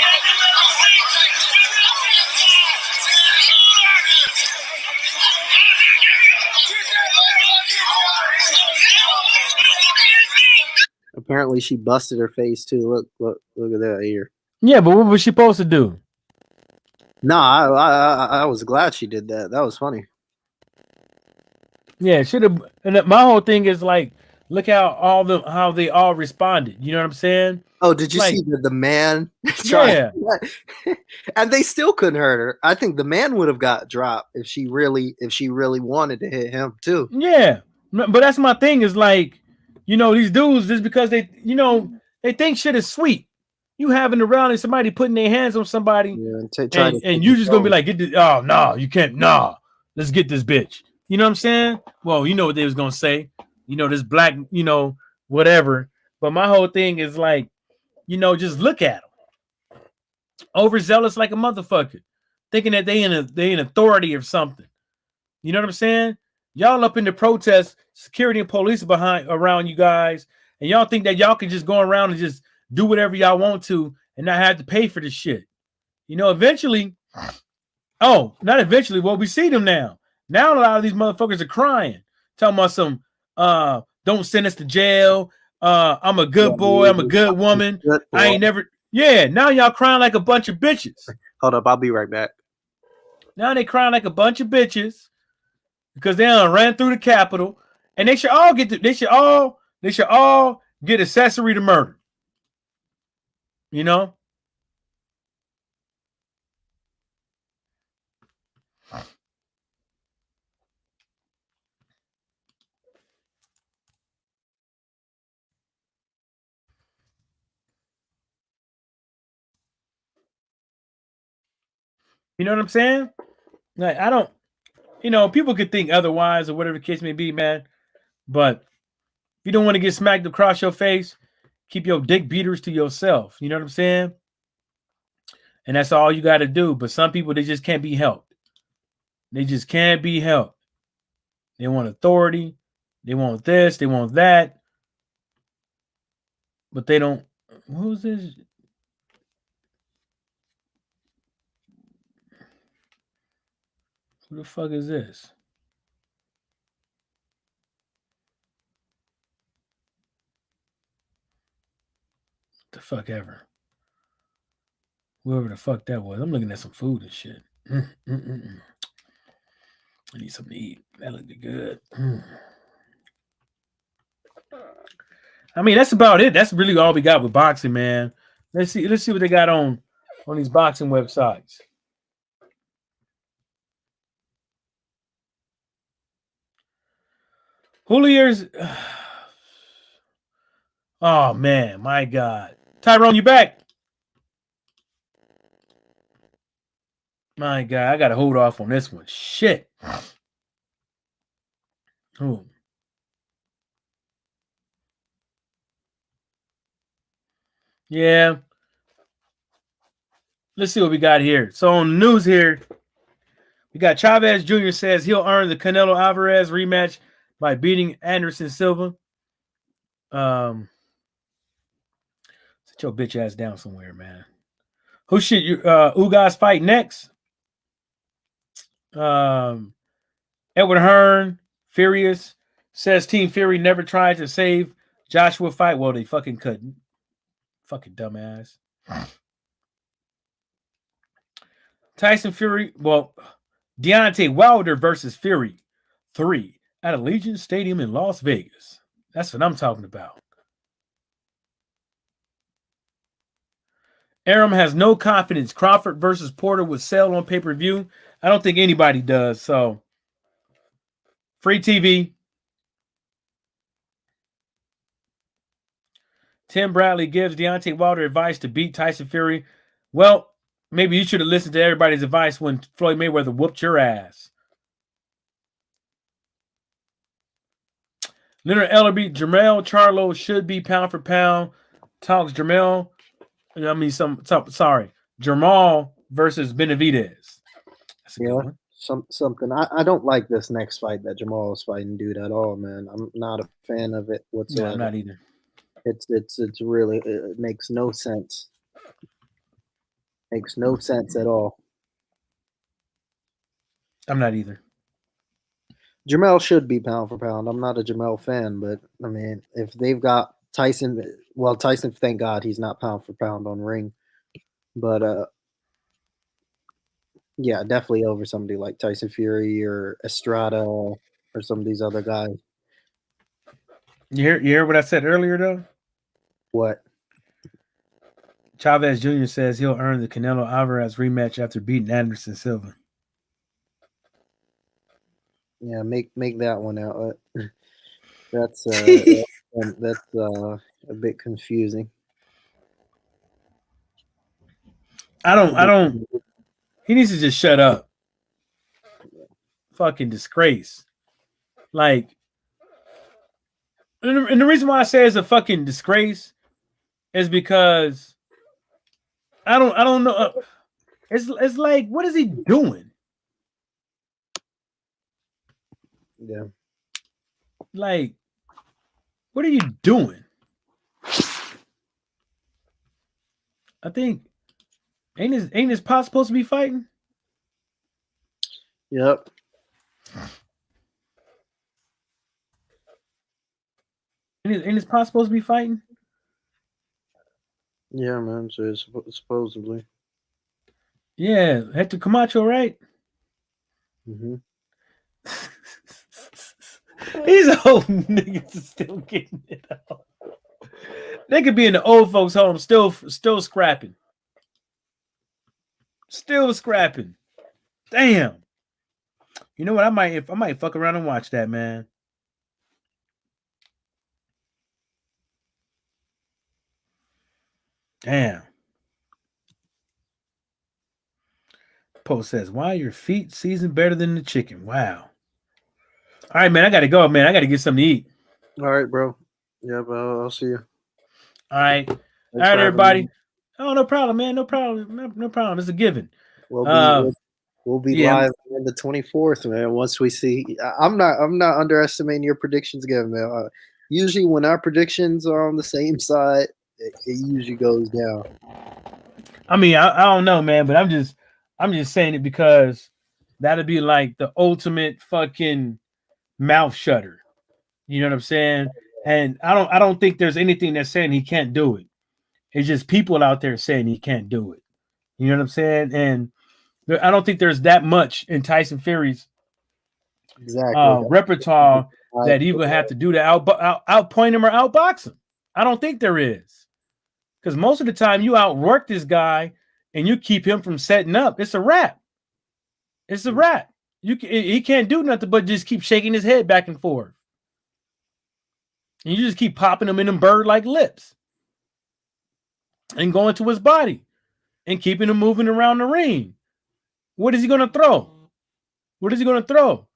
Apparently, she busted her face too. Look at that here. Yeah, but what was she supposed to do? No, I was glad she did that. That was funny. Yeah, should have. And my whole thing is like, look how they all responded. You know what I'm saying? Oh, did you see the man? Yeah. And they still couldn't hurt her. I think the man would have got dropped if she really wanted to hit him too. Yeah, but that's my thing. Is like, these dudes just because they think shit is sweet. You having around and somebody putting their hands on somebody, and you just gonna be like, get this. Oh no, you can't. Nah, let's get this bitch. You know what I'm saying? Well, you know what they was gonna say. This black, whatever. But my whole thing is like, just look at them. Overzealous like a motherfucker, thinking that they in authority or something. You know what I'm saying? Y'all up in the protest, security and police around you guys, and y'all think that y'all can just go around and just do whatever y'all want to and not have to pay for the shit. Eventually, not eventually. Well, we see them now. Now a lot of these motherfuckers are crying, talking about some don't send us to jail. I'm a good boy, I'm a good woman. I ain't never. Yeah, now y'all crying like a bunch of bitches. Hold up, I'll be right back. Now they crying like a bunch of bitches. because they done ran through the Capitol, and they should all get accessory to murder. You know? You know what I'm saying? Like, I don't, people could think otherwise or whatever the case may be, man. But if you don't want to get smacked across your face, keep your dick beaters to yourself. You know what I'm saying? And that's all you got to do. But some people, they just can't be helped. They just can't be helped. They want authority. They want this. They want that. But they don't. Who's this? Who the fuck is this? The fuck ever. Whoever the fuck that was. I'm looking at some food and shit. I need something to eat. That looked good. I mean, that's about it. That's really all we got with boxing, man. Let's see what they got on these boxing websites. Julio's. Oh man, my God. Tyrone, you back? My God, I gotta hold off on this one. Shit. Oh. Yeah. Let's see what we got here. So on the news here, we got Chavez Jr. says he'll earn the Canelo Alvarez rematch by beating Anderson Silva. Sit your bitch ass down somewhere, man. Who should Ugas fight next? Edward Hearn, Furious, says Team Fury never tried to save Joshua fight. Well, they fucking couldn't. Fucking dumbass. Tyson Fury, Deontay Wilder versus Fury 3 at Allegiant Stadium in Las Vegas. That's what I'm talking about. Aram has no confidence Crawford versus Porter would sell on pay-per-view. I don't think anybody does. So, free TV. Tim Bradley gives Deontay Wilder advice to beat Tyson Fury. Well, maybe you should have listened to everybody's advice when Floyd Mayweather whooped your ass. Leonard Ellerby, Jermell Charlo should be pound for pound. Talks Jermell. Jermall versus Benavidez. That's a good one. Something. I don't like this next fight that Jamal is fighting, dude, at all, man. I'm not a fan of it whatsoever. No, I'm not either. It's really, it makes no sense. Makes no sense at all. I'm not either. Jamel should be pound for pound. I'm not a Jamel fan, but I mean, if they've got Tyson, thank God he's not pound for pound on ring. But yeah, definitely over somebody like Tyson Fury or Estrada or some of these other guys. You hear what I said earlier, though? What? Chavez Jr. says he'll earn the Canelo Alvarez rematch after beating Anderson Silva. Yeah, make that one out. That's a bit confusing. I don't. He needs to just shut up. Fucking disgrace. Like, and the reason why I say it's a fucking disgrace is because I don't know. It's like, what is he doing? Yeah. Like, what are you doing? I think ain't his pot supposed to be fighting? Yep. Ain't his pot supposed to be fighting? Yeah, man. So supposedly. Yeah, Hector Camacho, right? Mm-hmm. These old niggas is still getting it out. They could be in the old folks' home, still scrapping. Still scrapping. Damn. You know what? I might fuck around and watch that, man. Damn. Post says, why are your feet seasoned better than the chicken? Wow. All right, man. I gotta go, man. I gotta get something to eat. All right, bro. Yeah, bro. I'll see you. All right. Thanks All right, for having everybody. me. Oh, no problem, man. No problem. No problem. It's a given. We'll be yeah. live on the 24th, man. Once we see, I'm not underestimating your predictions again, man. Usually, when our predictions are on the same side, it usually goes down. I mean, I don't know, man, but I'm just saying it because that'd be like the ultimate fucking mouth shutter. You know what I'm saying? And I don't think there's anything that's saying he can't do it. It's just people out there saying he can't do it. You know what I'm saying? And I don't think there's that much in Tyson Fury's repertoire that he would have to do to outpoint him or outbox him. I don't think there is. Because most of the time you outwork this guy and you keep him from setting up. It's a wrap. It's a wrap. He can't do nothing but just keep shaking his head back and forth. And you just keep popping him in them bird-like lips and going to his body and keeping him moving around the ring. What is he going to throw? What is he going to throw?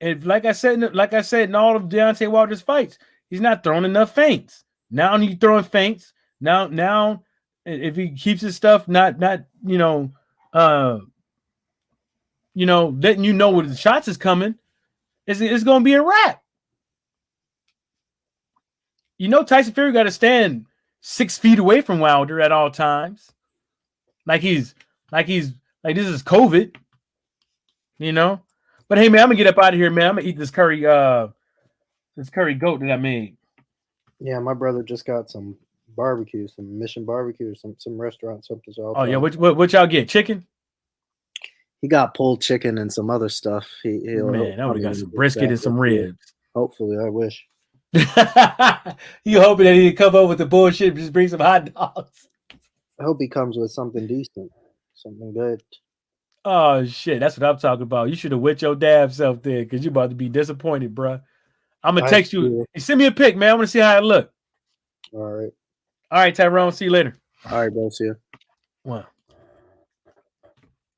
And like I said in all of Deontay Wilder's fights, he's not throwing enough feints. Now he's throwing feints. Now, if he keeps his stuff not letting you know where the shots is coming, it's going to be a wrap. You know, Tyson Fury got to stand 6 feet away from Wilder at all times. Like this is COVID, you know. But hey, man, I'm gonna get up out of here, man. I'm gonna eat this curry goat that I made. Yeah, my brother just got some barbecue, some Mission Barbecue, or some restaurant, something. So yeah, what y'all get? Chicken? He got pulled chicken and some other stuff. Man, I would got some brisket and some ribs. Hopefully, I wish. You hoping that he come up with the bullshit and just bring some hot dogs? I hope he comes with something decent, something good. Oh shit, that's what I'm talking about. You should have wet your damn self there, because you about to be disappointed, bro. I'm gonna text you. Hey, send me a pic, man. I want to see how it look. All right. All right, Tyrone. See you later. All right, bro. See you. Wow.